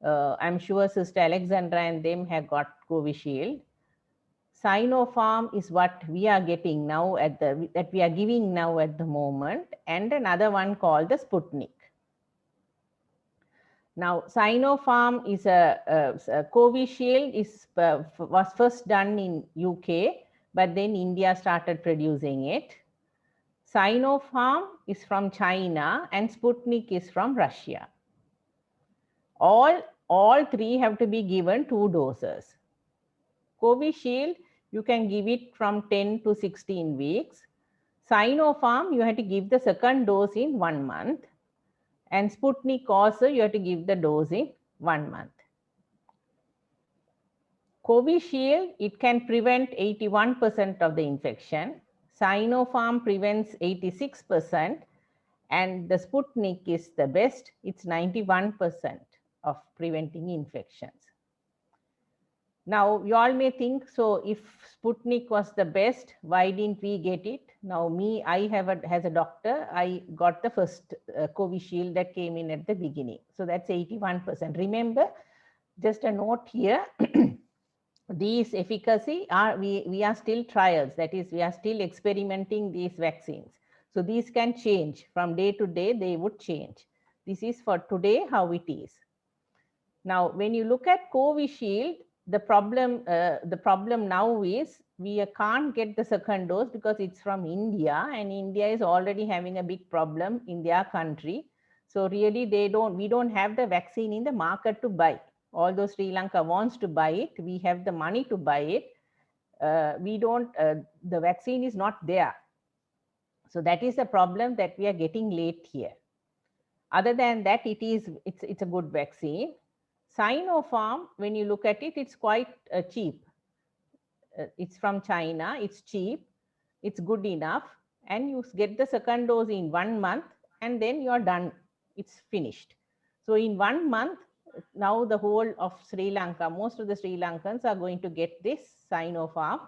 I'm sure Sister Alexandra and them have got Covishield. Sinopharm is what we are getting now that we are giving now at the moment, and another one called the Sputnik. Now, Sinopharm is Covishield was first done in UK, but then India started producing it. Sinopharm is from China, and Sputnik is from Russia. All 3 have to be given 2 doses. Covishield, you can give it from 10 to 16 weeks. Sinopharm, you have to give the second dose in 1 month. And Sputnik also, you have to give the dose in 1 month. Covishield, it can prevent 81% of the infection. Sinopharm prevents 86%. And the Sputnik is the best. It's 91% of preventing infections. Now, you all may think, so if Sputnik was the best, why didn't we get it? Now, as a doctor, I got the first Covishield that came in at the beginning. So that's 81%. Remember, just a note here, these efficacy we are still trials. That is, we are still experimenting these vaccines. So these can change from day to day, they would change. This is for today how it is. Now, when you look at Covishield, the problem now is we can't get the second dose because it's from India, and India is already having a big problem in their country. So really we don't have the vaccine in the market to buy. Although Sri Lanka wants to buy it, we have the money to buy it. The vaccine is not there. So that is a problem that we are getting late here. Other than that, it's a good vaccine. Sinopharm, when you look at it, it's quite cheap. It's from China, it's cheap, it's good enough, and you get the second dose in 1 month, and then you're done, it's finished. So in 1 month, now the whole of Sri Lanka, most of the Sri Lankans are going to get this Sinopharm,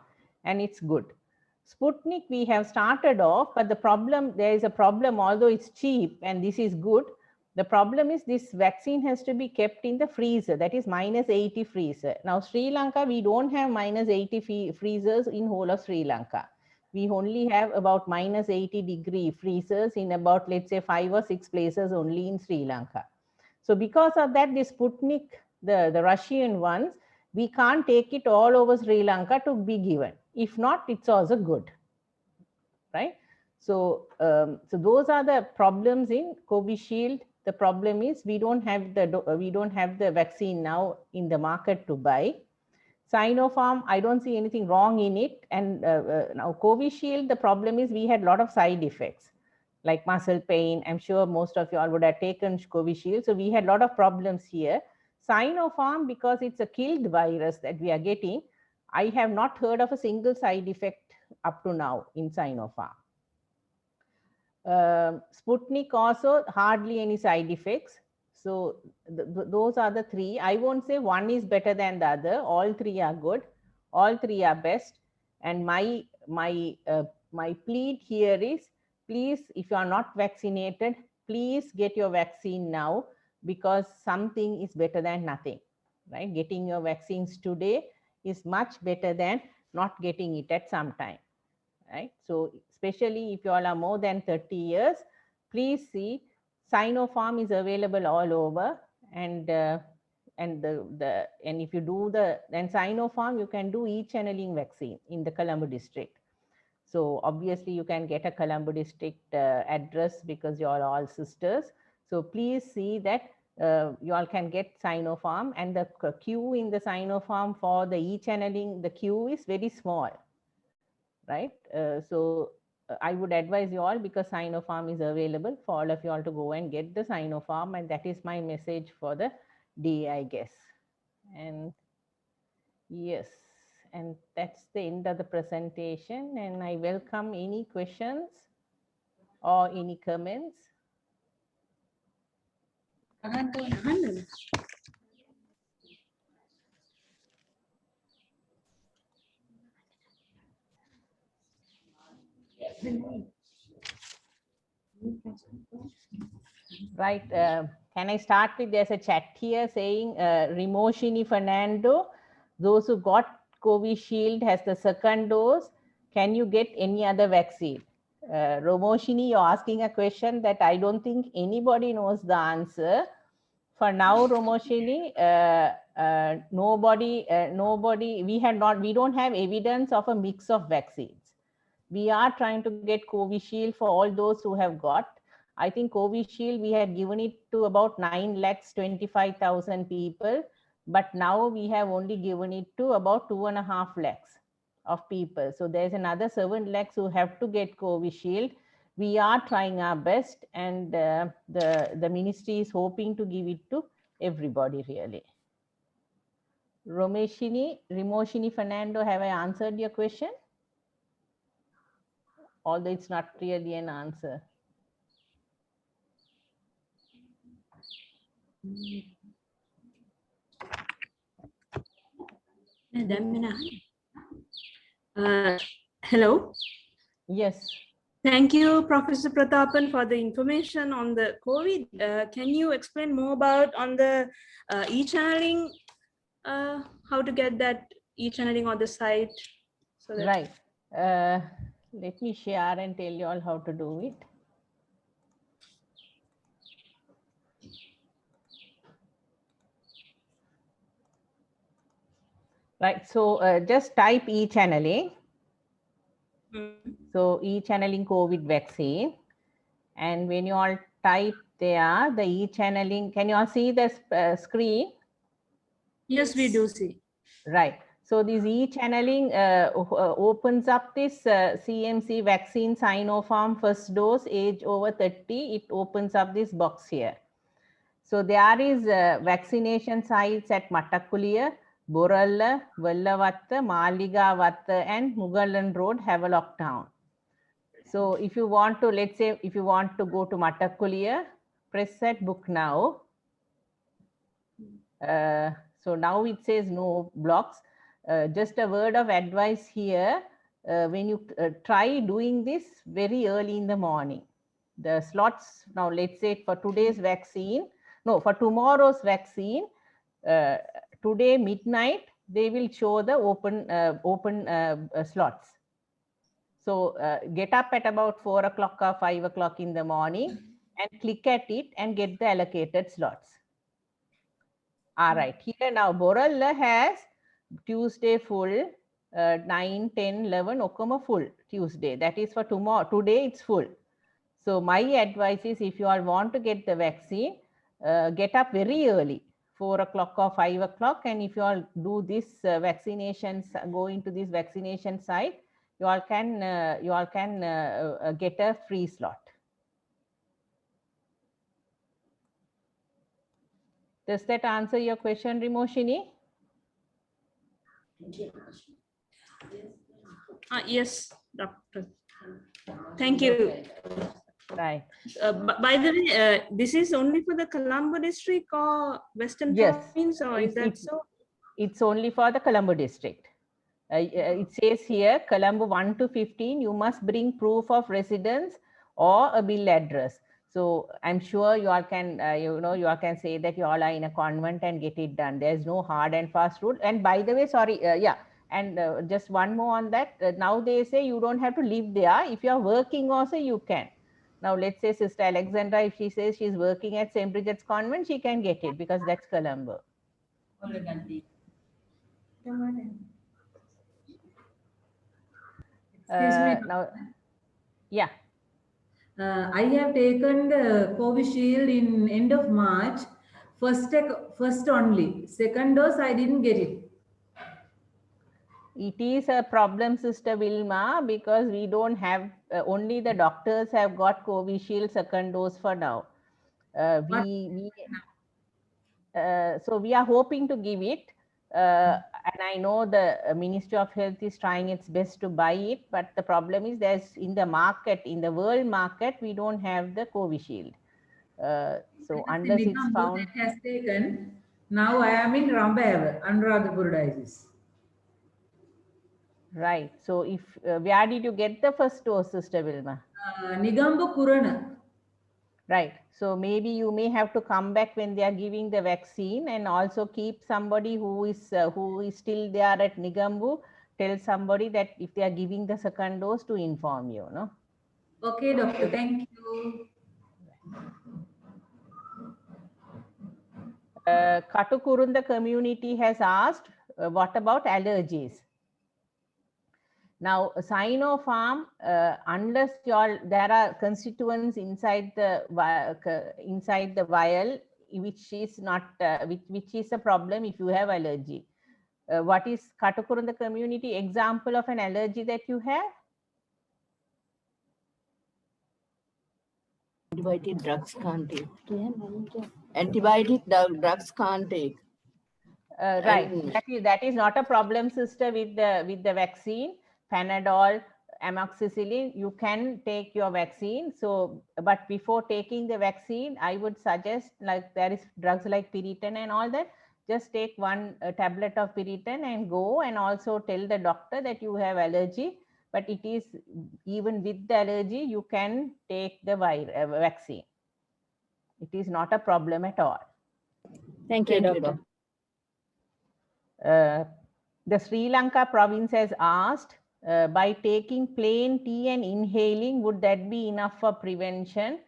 and it's good. Sputnik, we have started off, but there is a problem, although it's cheap and this is good. The problem is this vaccine has to be kept in the freezer, that is -80 freezer. Now, Sri Lanka, we don't have -80 freezers in whole of Sri Lanka. we only have about minus 80-degree freezers in about, let's say, 5 or 6 places only in Sri Lanka. So because of that, the Sputnik, the Russian ones, we can't take it all over Sri Lanka to be given. If not, it's also good, right? So, so those are the problems in Covishield. The problem is we don't have the vaccine now in the market to buy. Sinopharm, I don't see anything wrong in it. And now Covishield, the problem is we had a lot of side effects like muscle pain. I'm sure most of you all would have taken Covishield. So we had a lot of problems here. Sinopharm, because it's a killed virus that we are getting, I have not heard of a single side effect up to now in Sinopharm. Sputnik also hardly any side effects. So those are the three. I won't say one is better than the other. All three are good. All three are best. And my plea here is, please, if you are not vaccinated, please get your vaccine now, because something is better than nothing, right? Getting your vaccines today is much better than not getting it at some time, right? So especially if you all are more than 30 years, please see Sinopharm is available all over, and if you do then Sinopharm, you can do e-channeling vaccine in the Colombo district. So obviously you can get a Colombo district address because you are all sisters. So please see that you all can get Sinopharm, and the queue in the Sinopharm for the e-channeling, the queue is very small, right? So I would advise you all, because Sinopharm is available for all of you all to go and get the Sinopharm, and that is my message for the day, I guess. And yes, and that's the end of the presentation, and I welcome any questions or any comments. Right, can I start with, there's a chat here saying, Rimoshini Fernando, those who got Covishield has the second dose, can you get any other vaccine? Romoshini, you're asking a question that I don't think anybody knows the answer. For now, Romoshini, nobody, we don't have evidence of a mix of vaccines. We are trying to get Covishield for all those who have got. I think Covishield, we had given it to about 9,25,000 people, but now we have only given it to about 2.5 lakhs of people. So there's another 7 lakhs who have to get Covishield. We are trying our best, and the ministry is hoping to give it to everybody, really. Rimoshini Fernando, have I answered your question? Although it's not really an answer. Hello. Yes. Thank you, Professor Prathapan, for the information on the COVID. Can you explain more about on the e-channeling, how to get that e-channeling on the site? So that... Right. Let me share and tell you all how to do it. Right. So just type e-channeling. So e-channeling COVID vaccine. And when you all type there, the e-channeling, can you all see the screen? Yes, we do see. Right. So this e-channeling opens up this CMC vaccine Sinopharm first dose, age over 30. It opens up this box here. So there is vaccination sites at Mattakuliya, Boralla, Vellavatta, Maligavatta, and Mugallan Road, Havelock Town. So if you want to, let's say, if you want to go to Mattakuliya, press that book now. So now it says no blocks. Just a word of advice here. When you try doing this very early in the morning, the slots, now let's say for today's vaccine, no, for tomorrow's vaccine, today midnight, they will show the open slots. So get up at about 4 o'clock or 5 o'clock in the morning and click at it and get the allocated slots. All right, here now Borella has Tuesday full, 9, 10, 11, Okama full Tuesday. That is for tomorrow. Today it's full. So my advice is if you all want to get the vaccine, get up very early, 4 o'clock or 5 o'clock. And if you all do this vaccinations, go into this vaccination site, you all can get a free slot. Does that answer your question, Rimoshini? Yes, doctor. Thank you. Right. By the way, this is only for the Colombo district or Western Yes, province, or is that it's- so? It's only for the Colombo district. It says here, Colombo 1 to 15, you must bring proof of residence or a bill address. So I'm sure you all can, you all can say that you all are in a convent and get it done. There's no hard and fast rule. And by the way, sorry, and just one more on that. Now they say you don't have to live there. If you are working also, you can. Now let's say Sister Alexandra, if she says she's working at St. Bridget's Convent, she can get it because that's Colombo. Excuse me. Now, yeah. I have taken the Covishield in end of March. First only. Second dose, I didn't get it. It is a problem, Sister Vilma, because we don't have, only the doctors have got Covishield second dose for now. So we are hoping to give it. And I know the Ministry of Health is trying its best to buy it, but the problem is there's in the market, in the world market, we don't have the Covishield. So unless it's found. That has taken. Now I am in Rambayava, Anuradhapur diocese. Right. So if where did you get the first dose, Sister Vilma? Nigambo Kurana. Right. So maybe you may have to come back when they are giving the vaccine, and also keep somebody who is still there at Nigambu. Tell somebody that if they are giving the second dose to inform you. No. Okay, doctor. Thank you. Katukurunda community has asked, what about allergies? Now, Sinopharm, unless there are constituents inside the vial, which is not which is a problem if you have allergy. What is Katukurunda community example of an allergy that you have? Antibiotic drugs can't take. Antibiotic drugs can't take. Right. That is not a problem, sister, with the vaccine. Panadol, amoxicillin, you can take your vaccine. So, but before taking the vaccine, I would suggest, like there is drugs like Piriton and all that, just take one tablet of Piriton and go, and also tell the doctor that you have allergy. But it is, even with the allergy, you can take the vaccine. It is not a problem at all. Thank you, doctor. The Sri Lanka province has asked, by taking plain tea and inhaling, would that be enough for prevention?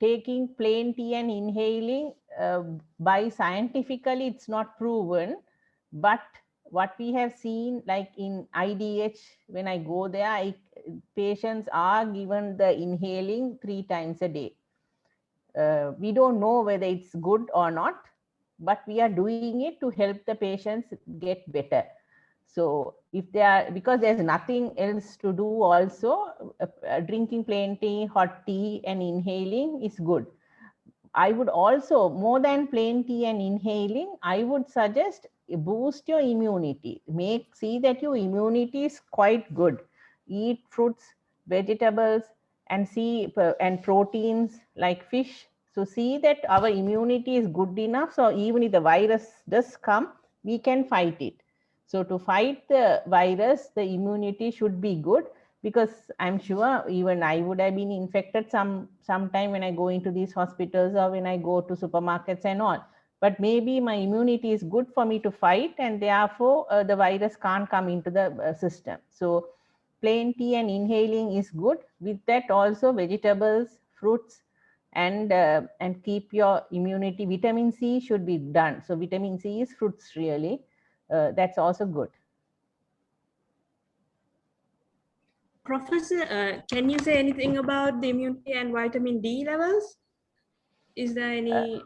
Taking plain tea and inhaling, by scientifically, it's not proven. But what we have seen, like in IDH, when I go there, patients are given the inhaling 3 times a day. We don't know whether it's good or not, but we are doing it to help the patients get better. So if they are, because there's nothing else to do also, drinking plain tea, hot tea and inhaling is good. I would also, more than plain tea and inhaling, I would suggest boost your immunity. See that your immunity is quite good. Eat fruits, vegetables, and proteins like fish. So see that our immunity is good enough. So even if the virus does come, we can fight it. So to fight the virus, the immunity should be good, because I'm sure even I would have been infected sometime when I go into these hospitals or when I go to supermarkets and all. But maybe my immunity is good for me to fight, and therefore the virus can't come into the system. So plain tea and inhaling is good. With that also vegetables, fruits, and keep your immunity. Vitamin C should be done. So vitamin C is fruits really. That's also good. Professor, can you say anything about the immunity and vitamin D levels? Is there any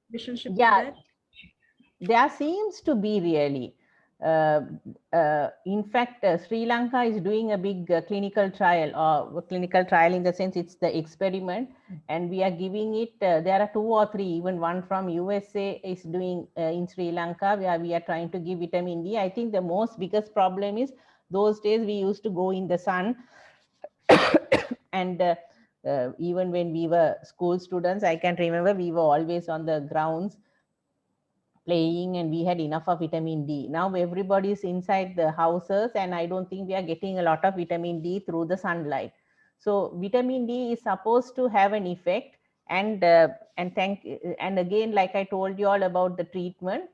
relationship with Yeah, that? there seems to be really. In fact, Sri Lanka is doing a big clinical trial, or clinical trial in the sense it's the experiment, and we are giving it. There are 2 or 3, even one from USA is doing in Sri Lanka, where we are trying to give vitamin D. I think the most biggest problem is those days we used to go in the sun, and even when we were school students, I can remember we were always on the grounds playing, and we had enough of vitamin D. Now everybody is inside the houses, and I don't think we are getting a lot of vitamin D through the sunlight. So vitamin D is supposed to have an effect, and again, like I told you all about the treatment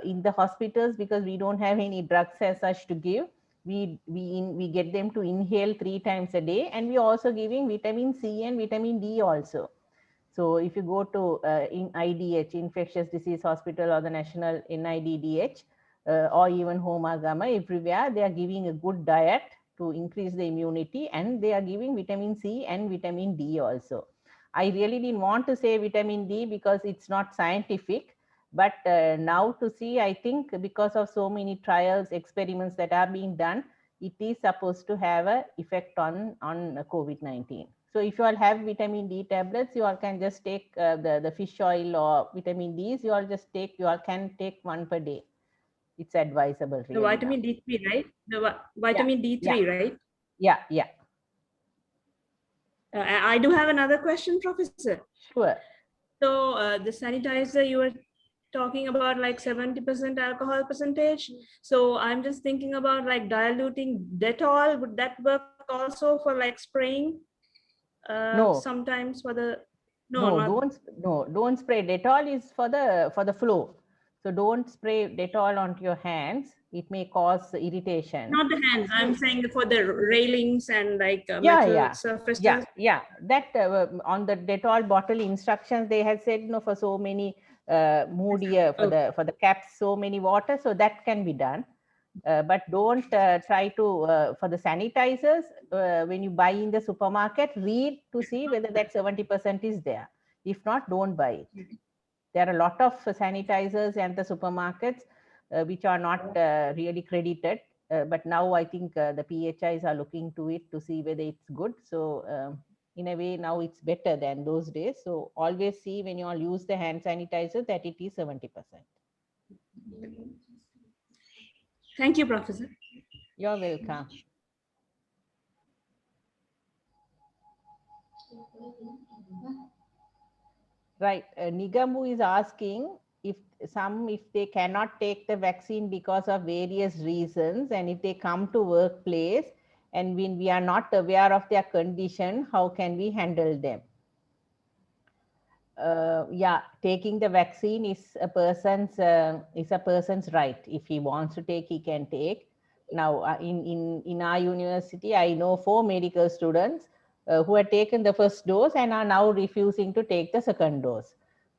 in the hospitals, because we don't have any drugs as such to give. We get them to inhale 3 times a day, and we also giving vitamin C and vitamin D also. So if you go to in IDH, Infectious Disease Hospital, or the National NIDDH, or even Homa Gamma, everywhere they are giving a good diet to increase the immunity, and they are giving vitamin C and vitamin D also. I really didn't want to say vitamin D because it's not scientific, but now to see, I think because of so many trials, experiments that are being done, it is supposed to have an effect on COVID-19. So if you all have vitamin D tablets, you all can just take the fish oil or vitamin Ds, you all just take, you all can take 1 per day. It's advisable really. The vitamin D3, right? The vitamin D3, right? Yeah. I do have another question, Professor. Sure. So the sanitizer you were talking about, like 70% alcohol percentage. So I'm just thinking about like diluting Dettol. Would that work also for like spraying? No. Sometimes for the Don't spray. Dettol is for the flow. So don't spray Dettol onto your hands. It may cause irritation. Not the hands. I'm saying for the railings and like metal surfaces. Yeah. That on the Dettol bottle instructions, they had said for so many moodier for the caps, so many water. So that can be done. But don't try to for the sanitizers, when you buy in the supermarket, read to see whether that 70% is there. If not, don't buy it. There are a lot of sanitizers and the supermarkets which are not really credited, but now I think the PHIs are looking to it to see whether it's good. So in a way, now it's better than those days. So always see when you all use the hand sanitizer that it is 70%. Thank you, Professor. You're welcome. Right. Nigamu is asking if they cannot take the vaccine because of various reasons, and if they come to workplace and when we are not aware of their condition, how can we handle them? Taking the vaccine is a person's right. If he wants to take, he can take. Now, in our university, I know 4 medical students who had taken the first dose and are now refusing to take the second dose.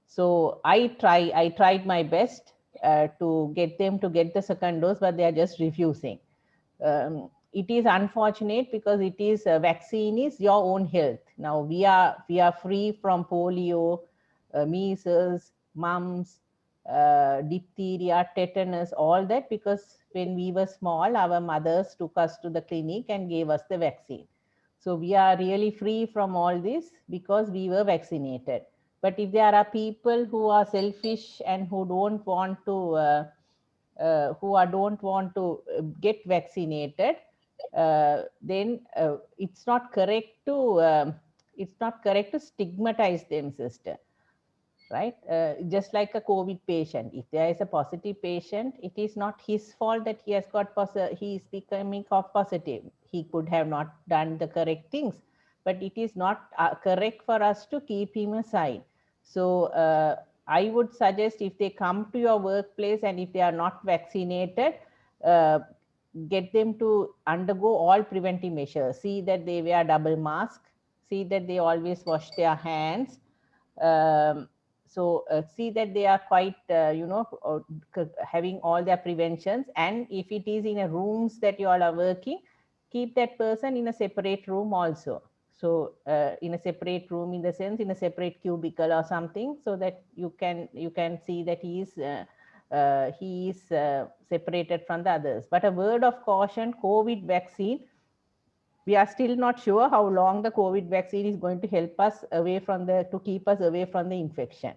So I tried my best to get them to get the second dose, but they are just refusing. It is unfortunate because it is vaccine is your own health. Now we are free from polio, measles, mumps, diphtheria, tetanus, all that, because when we were small, our mothers took us to the clinic and gave us the vaccine. So we are really free from all this because we were vaccinated. But if there are people who are selfish and who don't want to get vaccinated, then it's not correct to stigmatize them, sister. Right? Just like a COVID patient, if there is a positive patient, it is not his fault that he has got he is becoming positive. He could have not done the correct things, but it is not correct for us to keep him aside. So I would suggest if they come to your workplace and if they are not vaccinated, get them to undergo all preventive measures. See that they wear double mask, see that they always wash their hands. See that they are quite, having all their preventions. And if it is in a rooms that you all are working, keep that person in a separate room also. So in a separate room, in the sense, in a separate cubicle or something, so that you can see that he is separated from the others. But a word of caution: COVID vaccine, we are still not sure how long the COVID vaccine is going to help us to keep us away from the infection.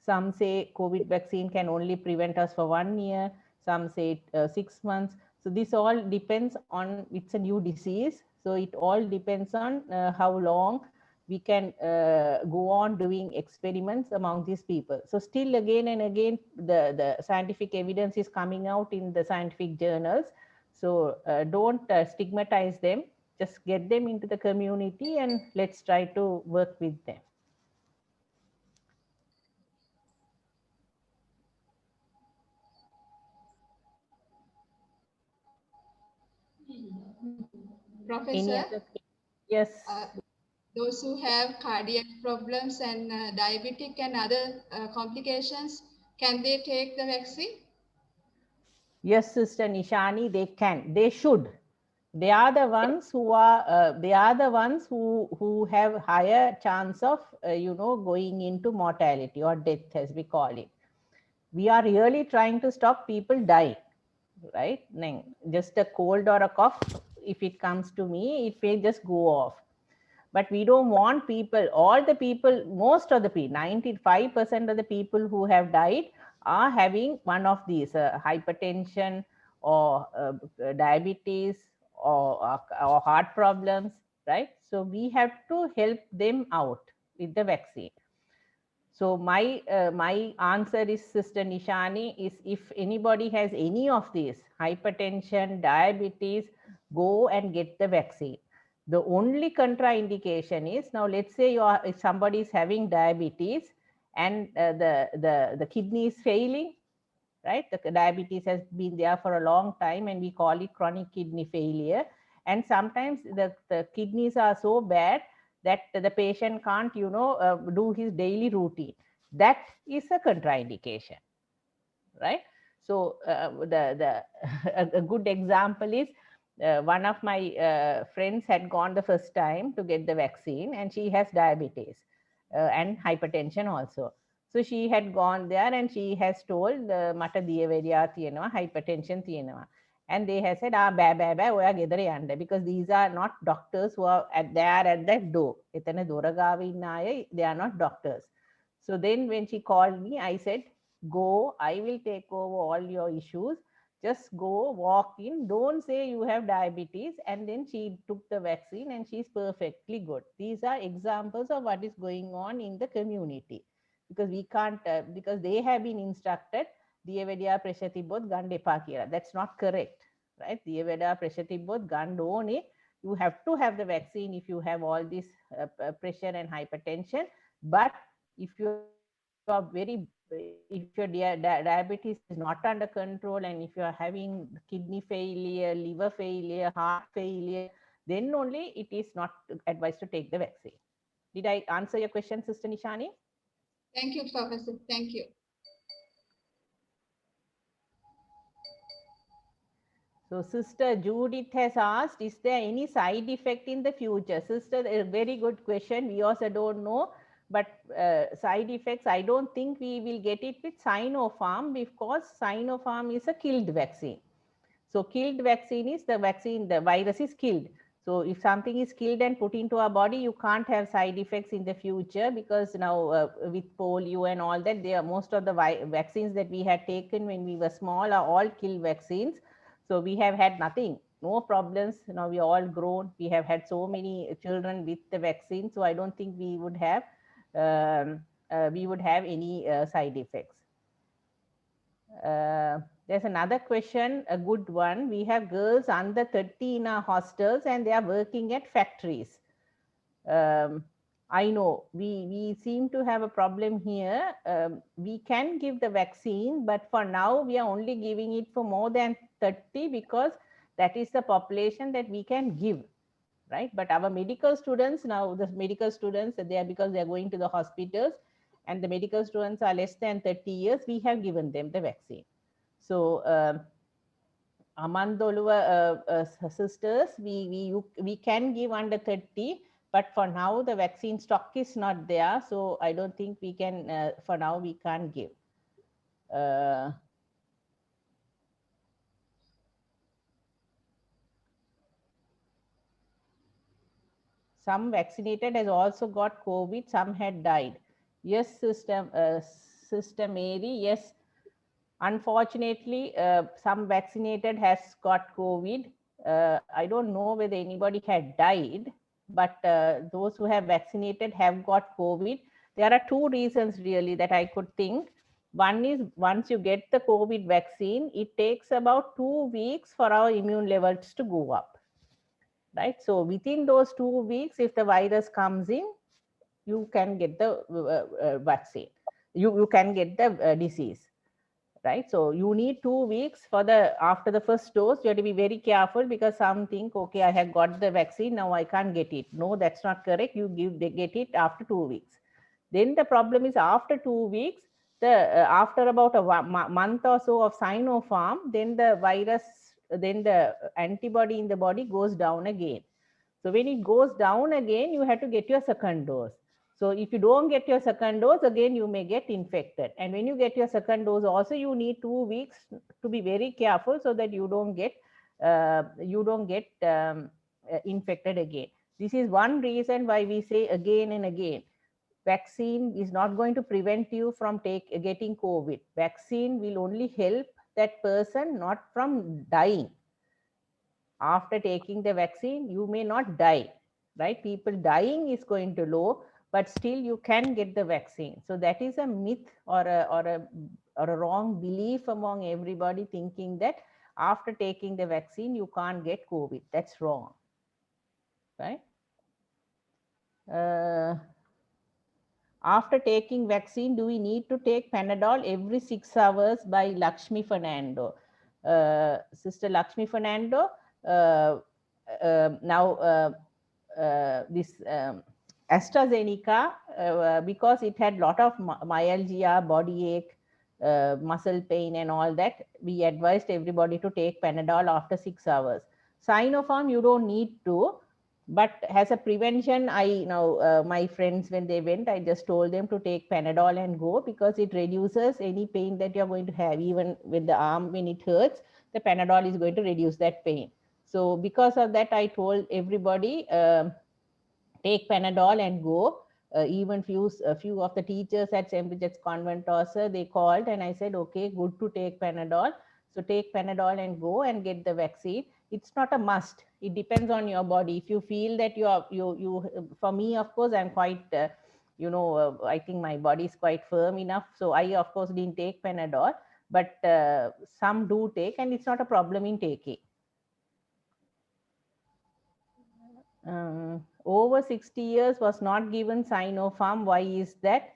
Some say COVID vaccine can only prevent us for 1 year. Some say 6 months. So this all depends on, it's a new disease. So it all depends on how long we can go on doing experiments among these people. So still again and again, the scientific evidence is coming out in the scientific journals. So don't stigmatize them. Just get them into the community and let's try to work with them. Any Professor, other? Yes. those who have cardiac problems and diabetic and other complications, can they take the vaccine? Yes, Sister Nishani, they can. They should. They are the ones who are. They are the ones who have higher chance of going into mortality or death, as we call it. We are really trying to stop people dying, right? Just a cold or a cough, if it comes to me, it may just go off. But we don't want people, all the people, most of the people, 95% of the people who have died are having one of these, hypertension or diabetes or heart problems, right? So we have to help them out with the vaccine. So my answer is, Sister Nishani, is if anybody has any of these, hypertension, diabetes, go and get the vaccine. The only contraindication is, now let's say if somebody is having diabetes and the kidney is failing, right? The diabetes has been there for a long time and we call it chronic kidney failure. And sometimes the kidneys are so bad that the patient can't, do his daily routine. That is a contraindication, right? So a good example is, one of my friends had gone the first time to get the vaccine, and she has diabetes and hypertension also. So she had gone there and she has told, mata diyaweriya tiyenawa, hypertension tiyenawa. And they have said, oya gedara yanda, because these are not doctors who are there at that door. Etana dora gawe inna aya, they are not doctors. So then when she called me, I said, go, I will take over all your issues. Just go, walk in, don't say you have diabetes. And then she took the vaccine and she's perfectly good. These are examples of what is going on in the community. Because we can't, because they have been instructed, Diyawediya pressure tibbot ganda epa kiyala. That's not correct, right? Diyawediya pressure tibbot ganda one. You have to have the vaccine if you have all this pressure and hypertension. But if you are if your diabetes is not under control, and if you are having kidney failure, liver failure, heart failure, then only it is not advised to take the vaccine. Did I answer your question, Sister Nishani? Thank you, Professor. Thank you. So Sister Judith has asked, is there any side effect in the future? Sister, a very good question. We also don't know. But side effects, I don't think we will get it with Sinopharm, because Sinopharm is a killed vaccine. So killed vaccine is the vaccine, the virus is killed. So if something is killed and put into our body, you can't have side effects in the future, because now with polio and all that, most of the vaccines that we had taken when we were small are all killed vaccines. So we have had nothing, no problems. Now we are all grown. We have had so many children with the vaccine. So I don't think we would have any side effects. There's another question, a good one. We have girls under 30 in our hostels and they are working at factories. I know we seem to have a problem here. We can give the vaccine, but for now we are only giving it for more than 30, because that is the population that we can give, right? But our medical students, now the medical students, they are, because they are going to the hospitals, and the medical students are less than 30 years, we have given them the vaccine. So Amandoluwa sisters, we can give under 30, but for now the vaccine stock is not there, so I don't think we can, for now we can't give. Some vaccinated has also got COVID, some had died. Yes, Sister Mary, yes. Unfortunately, some vaccinated has got COVID. I don't know whether anybody had died, but those who have vaccinated have got COVID. There are two reasons really that I could think. One is, once you get the COVID vaccine, it takes about 2 weeks for our immune levels to go up, right? So within those 2 weeks, if the virus comes in, you can get the vaccine. You can get the disease, right? So you need 2 weeks for after the first dose. You have to be very careful, because some think, okay, I have got the vaccine, now I can't get it. No, that's not correct. They get it after 2 weeks. Then the problem is, after 2 weeks, after about a month or so of Sinopharm, then the virus, then the antibody in the body goes down again. So when it goes down again, you have to get your second dose. So if you don't get your second dose, again, you may get infected. And when you get your second dose also, you need 2 weeks to be very careful, so that you don't get infected again. This is one reason why we say again and again, vaccine is not going to prevent you from getting COVID. Vaccine will only help that person, not from dying. After taking the vaccine, you may not die, right? People dying is going to low, but still you can get the vaccine. So that is a myth or a wrong belief among everybody, thinking that after taking the vaccine, you can't get COVID. That's wrong, right? After taking vaccine, do we need to take Panadol every 6 hours? By Lakshmi Fernando. Sister Lakshmi Fernando, now this AstraZeneca, because it had lot of myalgia, body ache, muscle pain and all that, we advised everybody to take Panadol after 6 hours. Sinopharm, you don't need to, but as a prevention, I now my friends, when they went, I just told them to take Panadol and go, because it reduces any pain that you're going to have. Even with the arm, when it hurts, the Panadol is going to reduce that pain. So because of that, I told everybody, take Panadol and go. Even a few of the teachers at St. Bridget's Convent also, they called, and I said, okay, good to take Panadol. So take Panadol and go and get the vaccine. It's not a must. It depends on your body. If you feel that you for me, of course, I'm quite, I think my body is quite firm enough. So I, of course, didn't take Panadol, but some do take, and it's not a problem in taking. Over 60 years was not given Sinopharm. Why is that?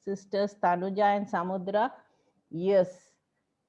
Sisters Tanuja and Samudra, yes,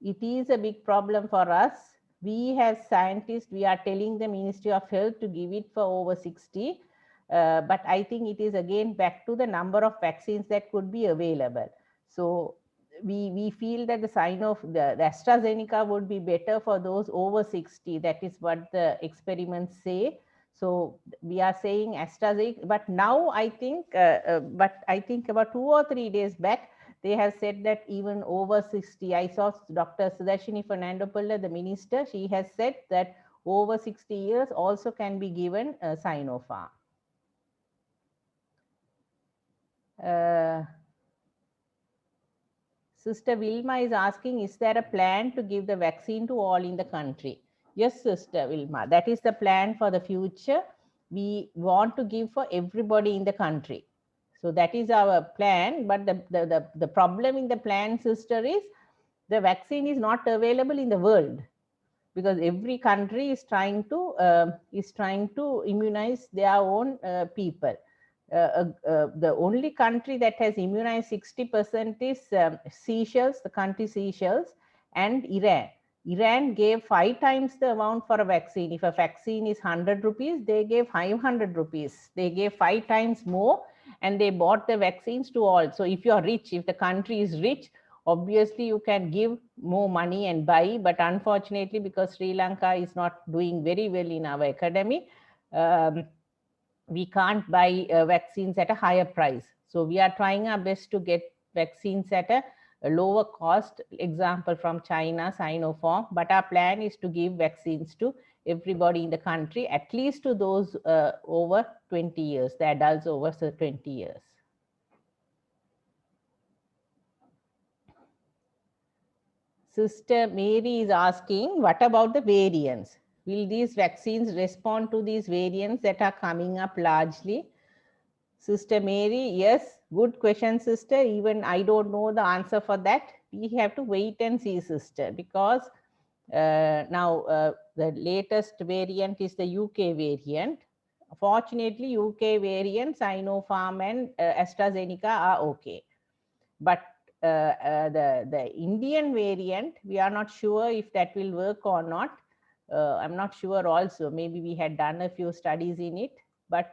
it is a big problem for us. We as scientists, we are telling the Ministry of Health to give it for over 60. But I think it is again back to the number of vaccines that could be available. So we feel that the AstraZeneca would be better for those over 60. That is what the experiments say. So we are saying AstraZeneca, but now I think, about 2 or 3 days back, they have said that even over 60, I saw Dr. Sudarshini Fernandopulla, the minister, she has said that over 60 years also can be given Sinopharm. Sister Vilma is asking, is there a plan to give the vaccine to all in the country? Yes, Sister Vilma, that is the plan for the future. We want to give for everybody in the country. So that is our plan. But the problem in the plan, sister, is the vaccine is not available in the world, because every country is trying to immunize their own people. The only country that has immunized 60% is Seychelles, the country Seychelles, and Iran. Iran gave 5 times the amount for a vaccine. If a vaccine is 100 rupees, they gave 500 rupees. They gave 5 times more, and they bought the vaccines to all. So if you're rich, if the country is rich, obviously you can give more money and buy. But unfortunately, because Sri Lanka is not doing very well in our academy, we can't buy vaccines at a higher price. So we are trying our best to get vaccines at a lower cost, example from China, Sinopharm, but our plan is to give vaccines to everybody in the country, at least to those over 20 years, the adults over 20 years. Sister Mary is asking, what about the variants? Will these vaccines respond to these variants that are coming up largely? Sister Mary, yes, good question, sister. Even I don't know the answer for that. We have to wait and see, sister, because now the latest variant is the UK variant. Fortunately, UK variant, Sinopharm and AstraZeneca are okay. But the Indian variant, we are not sure if that will work or not. I'm not sure also. Maybe we had done a few studies in it, but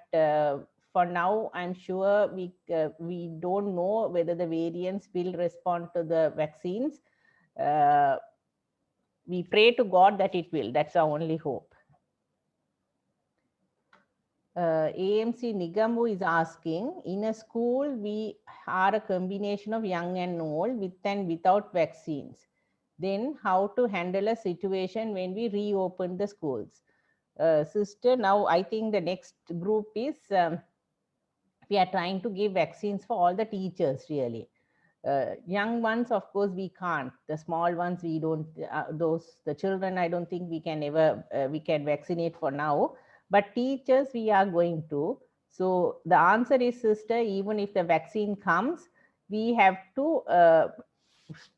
for now, I'm sure we don't know whether the variants will respond to the vaccines. We pray to God that it will. That's our only hope. AMC Nigamu is asking, in a school, we are a combination of young and old with and without vaccines. Then how to handle a situation when we reopen the schools? Sister, now I think the next group is, we are trying to give vaccines for all the teachers really. Young ones, of course, we can't. The small ones, we don't, the children, I don't think we can ever, we can vaccinate for now. But teachers, we are going to. So the answer is, sister, even if the vaccine comes, we have to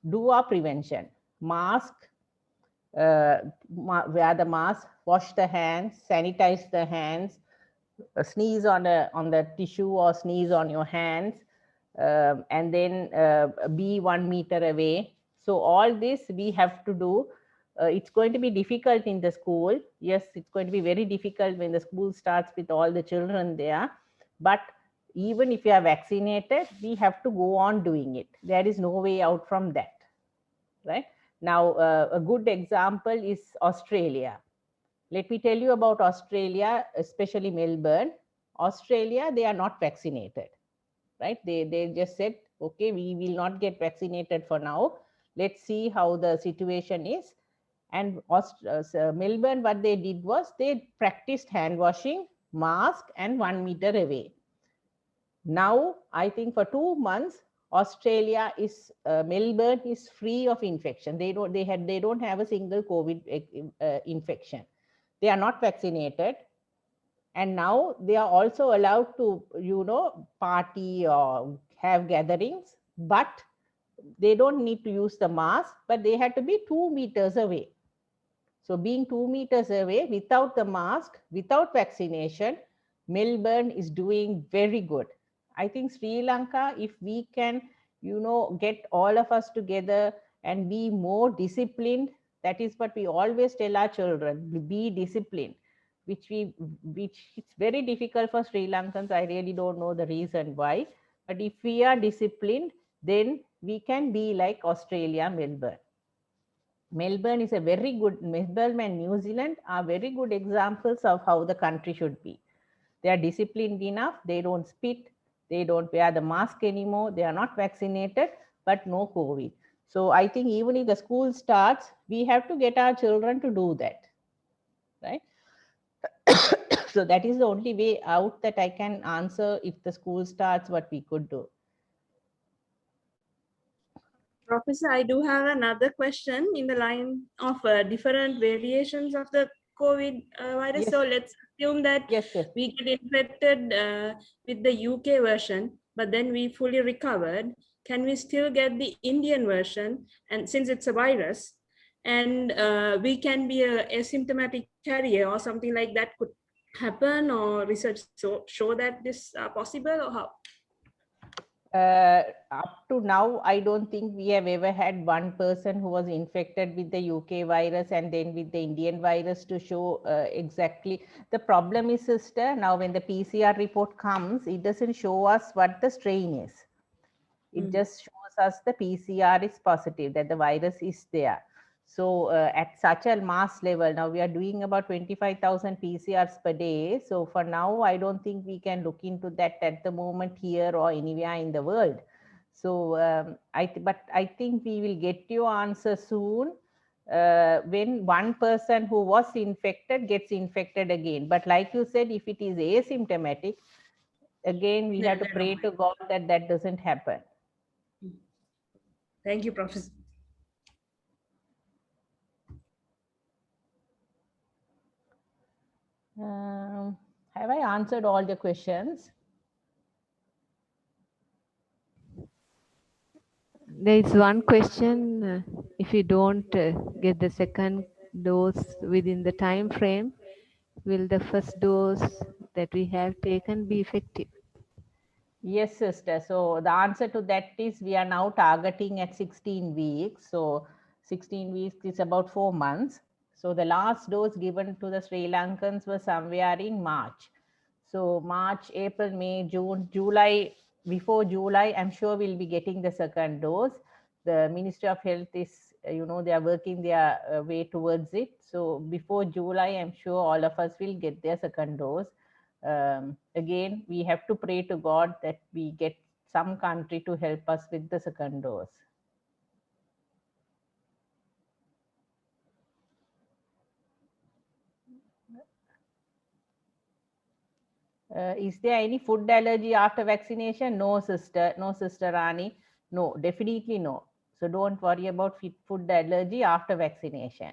do our prevention. Mask, wear the mask, wash the hands, sanitize the hands, sneeze on the tissue or sneeze on your hands, and then be 1 meter away. So all this we have to do. It's going to be difficult in the school. Yes, it's going to be very difficult when the school starts with all the children there. But even if you are vaccinated, we have to go on doing it. There is no way out from that, right? Now, a good example is Australia. Let me tell you about Australia, especially Melbourne. Australia, they are not vaccinated, right? They just said, okay, we will not get vaccinated for now. Let's see how the situation is. And Melbourne, what they did was they practiced hand washing, mask, and 1 meter away. Now, I think for 2 months, Australia is, Melbourne is free of infection. They don't have a single COVID infection. They are not vaccinated. And now they are also allowed to, party or have gatherings, but they don't need to use the mask, but they had to be 2 meters away. So being 2 meters away without the mask, without vaccination, Melbourne is doing very good. I think Sri Lanka, if we can, get all of us together and be more disciplined, that is what we always tell our children, be disciplined, which it's very difficult for Sri Lankans. I really don't know the reason why, but if we are disciplined, then we can be like Australia, Melbourne. Melbourne is a very good, Melbourne and New Zealand are very good examples of how the country should be. They are disciplined enough. They don't spit. They don't wear the mask anymore. They are not vaccinated, but no COVID. So I think even if the school starts, we have to get our children to do that, right? So that is the only way out that I can answer if the school starts, what we could do. Professor, I do have another question in the line of different variations of the COVID virus. Yes. So let's assume that Yes. we get infected with the UK version, but then we fully recovered. Can we still get the Indian version? And since it's a virus, and we can be a asymptomatic carrier or something like that could happen, or research show that this possible, or how? Up to now, I don't think we have ever had one person who was infected with the UK virus and then with the Indian virus to show exactly. The problem is, sister, now when the PCR report comes, it doesn't show us what the strain is. It just shows us the PCR is positive, that the virus is there. So at such a mass level, now we are doing about 25,000 PCRs per day. So for now, I don't think we can look into that at the moment here or anywhere in the world. So but I think we will get your answer soon when one person who was infected gets infected again. But like you said, if it is asymptomatic, again, we have to pray to God that that doesn't happen. Thank you, Professor. Have I answered all the questions? There is one question, if you don't get the second dose within the time frame, will the first dose that we have taken be effective? Yes, sister. So the answer to that is we are now targeting at 16 weeks. So 16 weeks is about 4 months. So the last dose given to the Sri Lankans was somewhere in March. So March, April, May, June, July, before July, I'm sure we'll be getting the second dose. The Ministry of Health is, they are working their way towards it. So before July, I'm sure all of us will get their second dose. Again, we have to pray to God that we get some country to help us with the second dose. Is there any food allergy after vaccination? No, sister. No, Sister Rani. No, definitely no. So don't worry about food allergy after vaccination.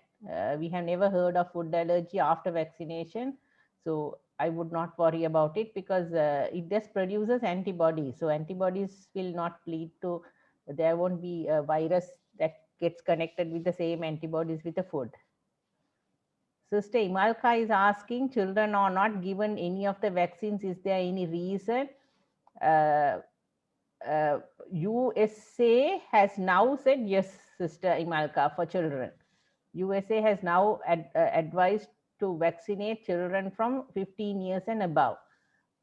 We have never heard of food allergy after vaccination. So I would not worry about it because it just produces antibodies. So antibodies will not lead to, there won't be a virus that gets connected with the same antibodies with the food. Sister Imalka is asking, children are not given any of the vaccines. Is there any reason? USA has now said yes, Sister Imalka, for children. USA has now advised to vaccinate children from 15 years and above.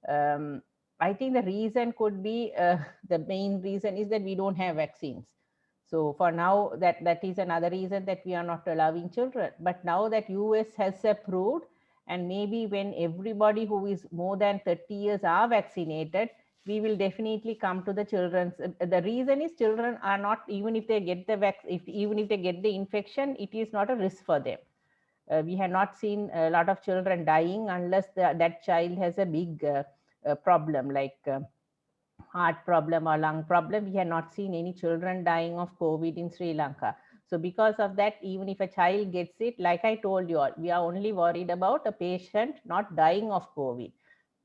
I think the reason could be, the main reason is that we don't have vaccines. So for now, that is another reason that we are not allowing children. But now that US has approved, and maybe when everybody who is more than 30 years are vaccinated, we will definitely come to the children's. The reason is children are not, even if they get the even if they get the infection, it is not a risk for them. We have not seen a lot of children dying unless that child has a big problem like heart problem or lung problem. We have not seen any children dying of COVID in Sri Lanka. So because of that, even if a child gets it, like I told you all, we are only worried about a patient not dying of COVID.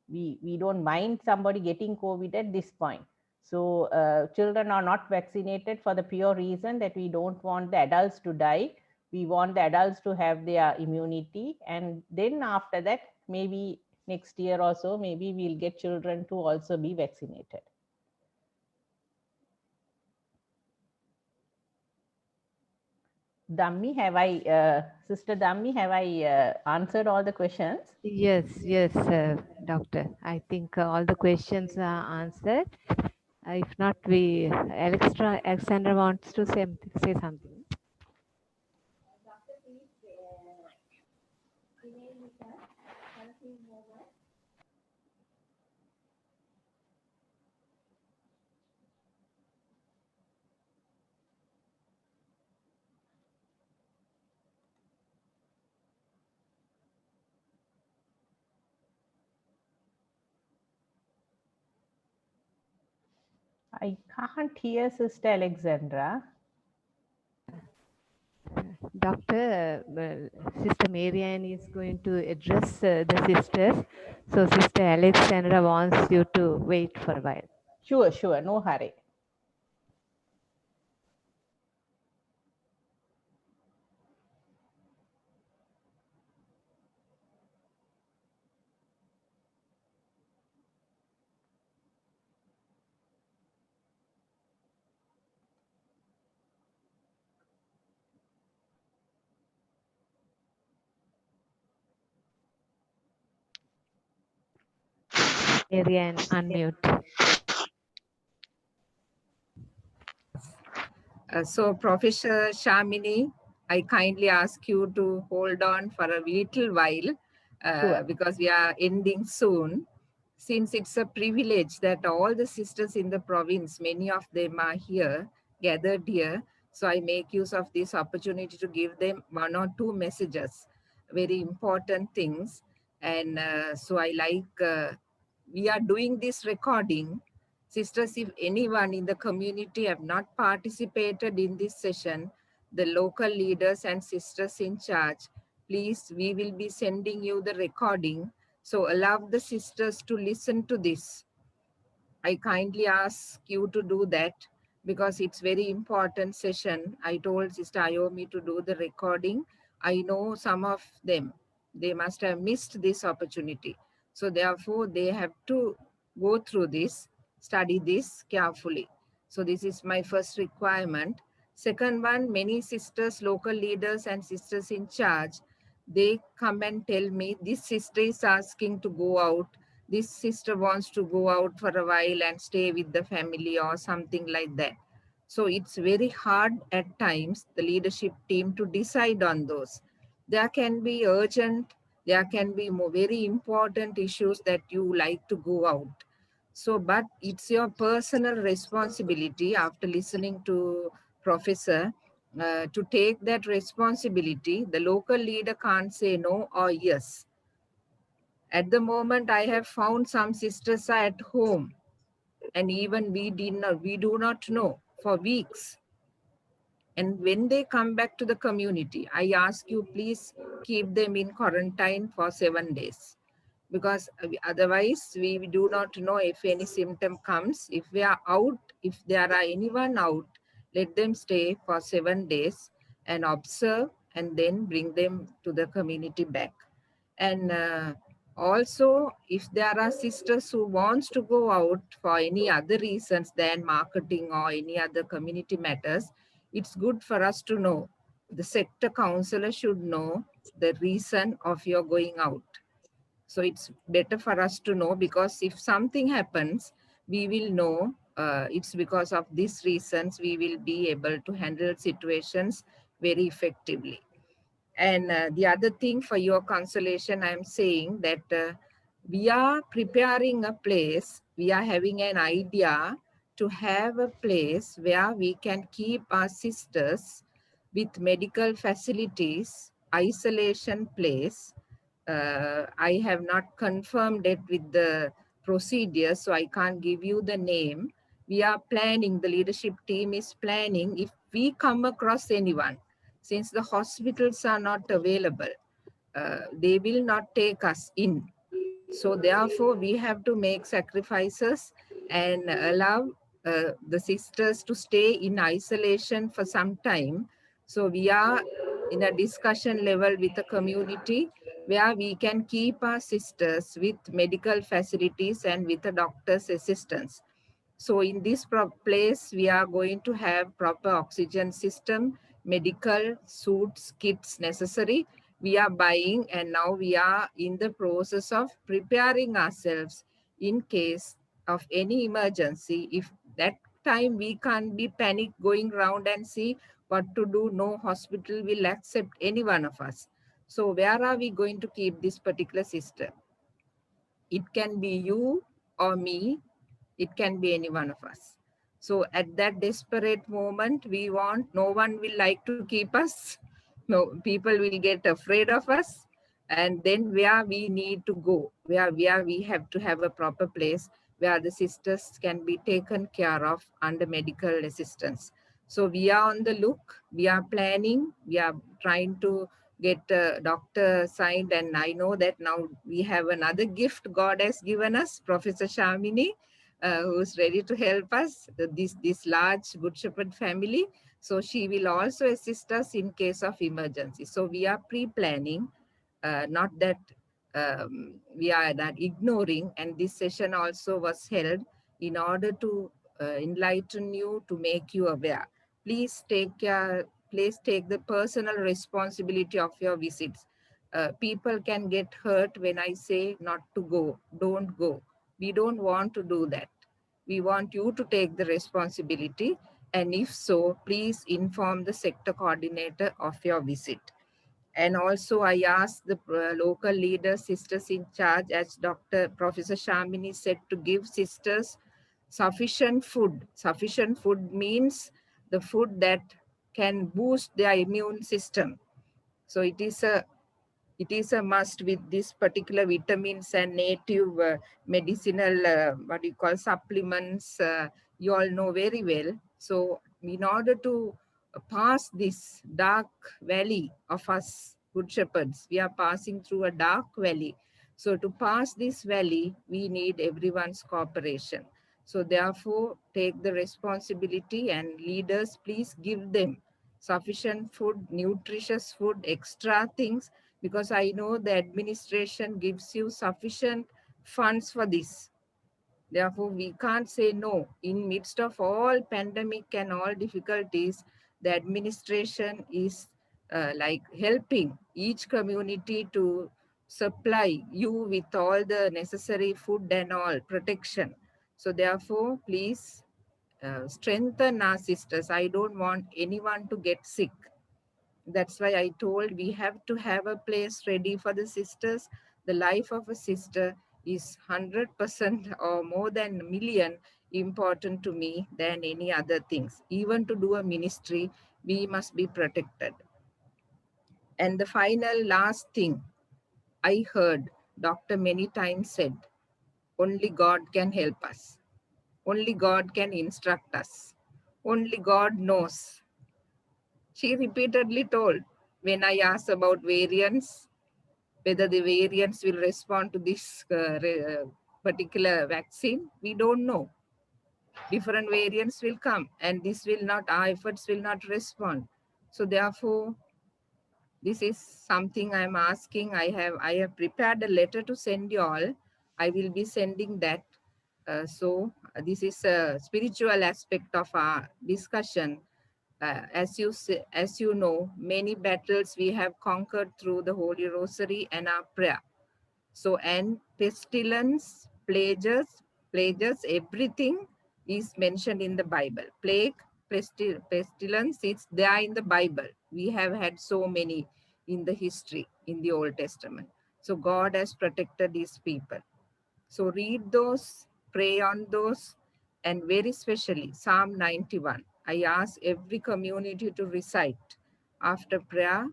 We don't mind somebody getting COVID at this point. So children are not vaccinated for the pure reason that we don't want the adults to die. We want the adults to have their immunity. And then after that, maybe next year or so, maybe we'll get children to also be vaccinated. Dhammi, Sister Dhammi, have I answered all the questions? Yes, doctor. I think all the questions are answered. If not, Alexandra wants to say something. I can't hear Sister Alexandra. Doctor, Sister Marianne is going to address the sisters. So Sister Alexandra wants you to wait for a while. Sure, no hurry. area and unmute. So, Professor Shamini, I kindly ask you to hold on for a little while Sure. because we are ending soon. Since it's a privilege that all the sisters in the province, many of them are here, gathered here. So I make use of this opportunity to give them one or two messages, very important things. And so we are doing this recording. Sisters, if anyone in the community have not participated in this session, the local leaders and sisters in charge, please, we will be sending you the recording. So allow the sisters to listen to this. I kindly ask you to do that because it's very important session. I told Sister Ayomi to do the recording. I know some of them, they must have missed this opportunity. So therefore they have to go through this, study this carefully. So this is my first requirement. Second one, many sisters, local leaders and sisters in charge, they come and tell me this sister is asking to go out, this sister wants to go out for a while and stay with the family or something like that. So it's very hard at times, the leadership team, to decide on those. There can be urgent, there can be more very important issues that you like to go out. So, but it's your personal responsibility after listening to Professor to take that responsibility. The local leader can't say no or yes. At the moment, I have found some sisters are at home, and even we do not know for weeks. And when they come back to the community, I ask you, please keep them in quarantine for 7 days. Because otherwise we do not know if any symptom comes. If we are out, if there are anyone out, let them stay for 7 days and observe and then bring them to the community back. And also, if there are sisters who wants to go out for any other reasons than marketing or any other community matters, it's good for us to know. The sector counselor should know the reason of your going out. So it's better for us to know, because if something happens, we will know it's because of these reasons. We will be able to handle situations very effectively. And the other thing for your consolation, I'm saying that we are preparing a place, we are having an idea to have a place where we can keep our sisters with medical facilities, isolation place. I have not confirmed it with the procedure, so I can't give you the name. We are planning, the leadership team is planning, if we come across anyone, since the hospitals are not available, they will not take us in. So therefore, we have to make sacrifices and allow the sisters to stay in isolation for some time. So we are in a discussion level with the community where we can keep our sisters with medical facilities and with a doctor's assistance. So in this place, we are going to have proper oxygen system, medical suits, kits necessary. We are buying, and now we are in the process of preparing ourselves in case of any emergency. If that time we can't be panic going around and see what to do, no hospital will accept any one of us. So where are we going to keep this particular sister? It can be you or me. It can be any one of us. So at that desperate moment, no one will like to keep us. No, people will get afraid of us. And then where we need to go, where we have to have a proper place where the sisters can be taken care of under medical assistance. So we are on the look, we are planning, we are trying to get a doctor signed. And I know that now we have another gift God has given us, Professor Shamini, who's ready to help us, this large Good Shepherd family. So she will also assist us in case of emergency. So we are pre-planning, not that we are not ignoring. And this session also was held in order to enlighten you, to make you aware. Please take the personal responsibility of your visits. People can get hurt when I say not to go, don't go. We don't want to do that. We want you to take the responsibility. And if so, please inform the sector coordinator of your visit. And also I asked the local leaders, sisters in charge, as Dr. Professor Shamini said, to give sisters sufficient food. Sufficient food means the food that can boost their immune system. So it is a must with this particular vitamins and native medicinal, what you call supplements, you all know very well. So in order to pass this dark valley of us good shepherds, we are passing through a dark valley. So to pass this valley, we need everyone's cooperation. So therefore, take the responsibility, and leaders, please give them sufficient food, nutritious food, extra things, because I know the administration gives you sufficient funds for this. Therefore, we can't say no. In midst of all pandemic and all difficulties, the administration is like helping each community to supply you with all the necessary food and all protection. So therefore, please strengthen our sisters. I don't want anyone to get sick. That's why I told we have to have a place ready for the sisters. The life of a sister is 100% or more than a million important to me than any other things. Even to do a ministry, we must be protected. And the final last thing, I heard doctor many times said, only God can help us. Only God can instruct us. Only God knows. She repeatedly told when I asked about variants, whether the variants will respond to this particular vaccine, we don't know. Different variants will come and this will not, our efforts will not respond. So therefore, this is something I'm asking. I have prepared a letter to send you all. I will be sending that. So this is a spiritual aspect of our discussion. As you know, many battles we have conquered through the Holy Rosary and our prayer. So, and pestilence, plagues, everything is mentioned in the Bible. Plague, pestilence, it's there in the Bible. We have had so many in the history, in the Old Testament. So God has protected his people. So read those, pray on those, and very specially Psalm 91. I ask every community to recite after prayer,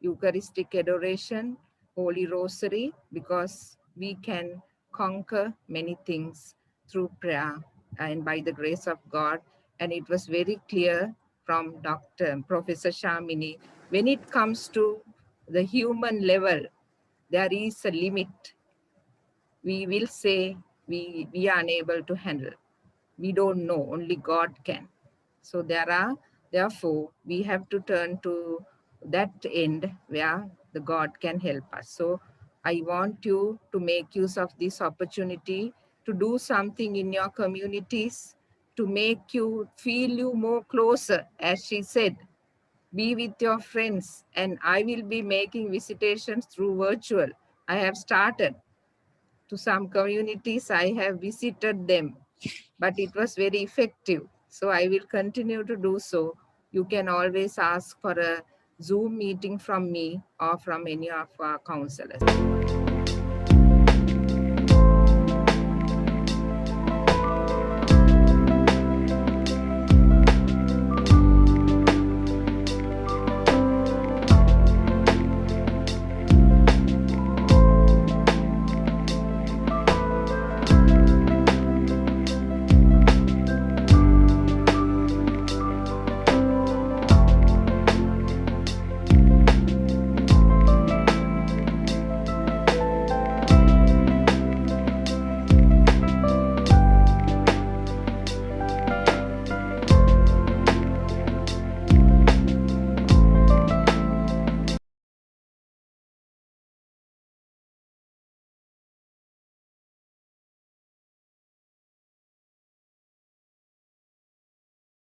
Eucharistic adoration, Holy Rosary, because we can conquer many things through prayer and by the grace of God. And it was very clear from Professor Shamini, when it comes to the human level, there is a limit. We will say we are unable to handle. We don't know, only God can. So therefore, we have to turn to that end where the God can help us. So I want you to make use of this opportunity to do something in your communities to make you feel you more closer. As she said, be with your friends, and I will be making visitations through virtual. I have started. To some communities, I have visited them, but it was very effective. So I will continue to do so. You can always ask for a Zoom meeting from me or from any of our counselors.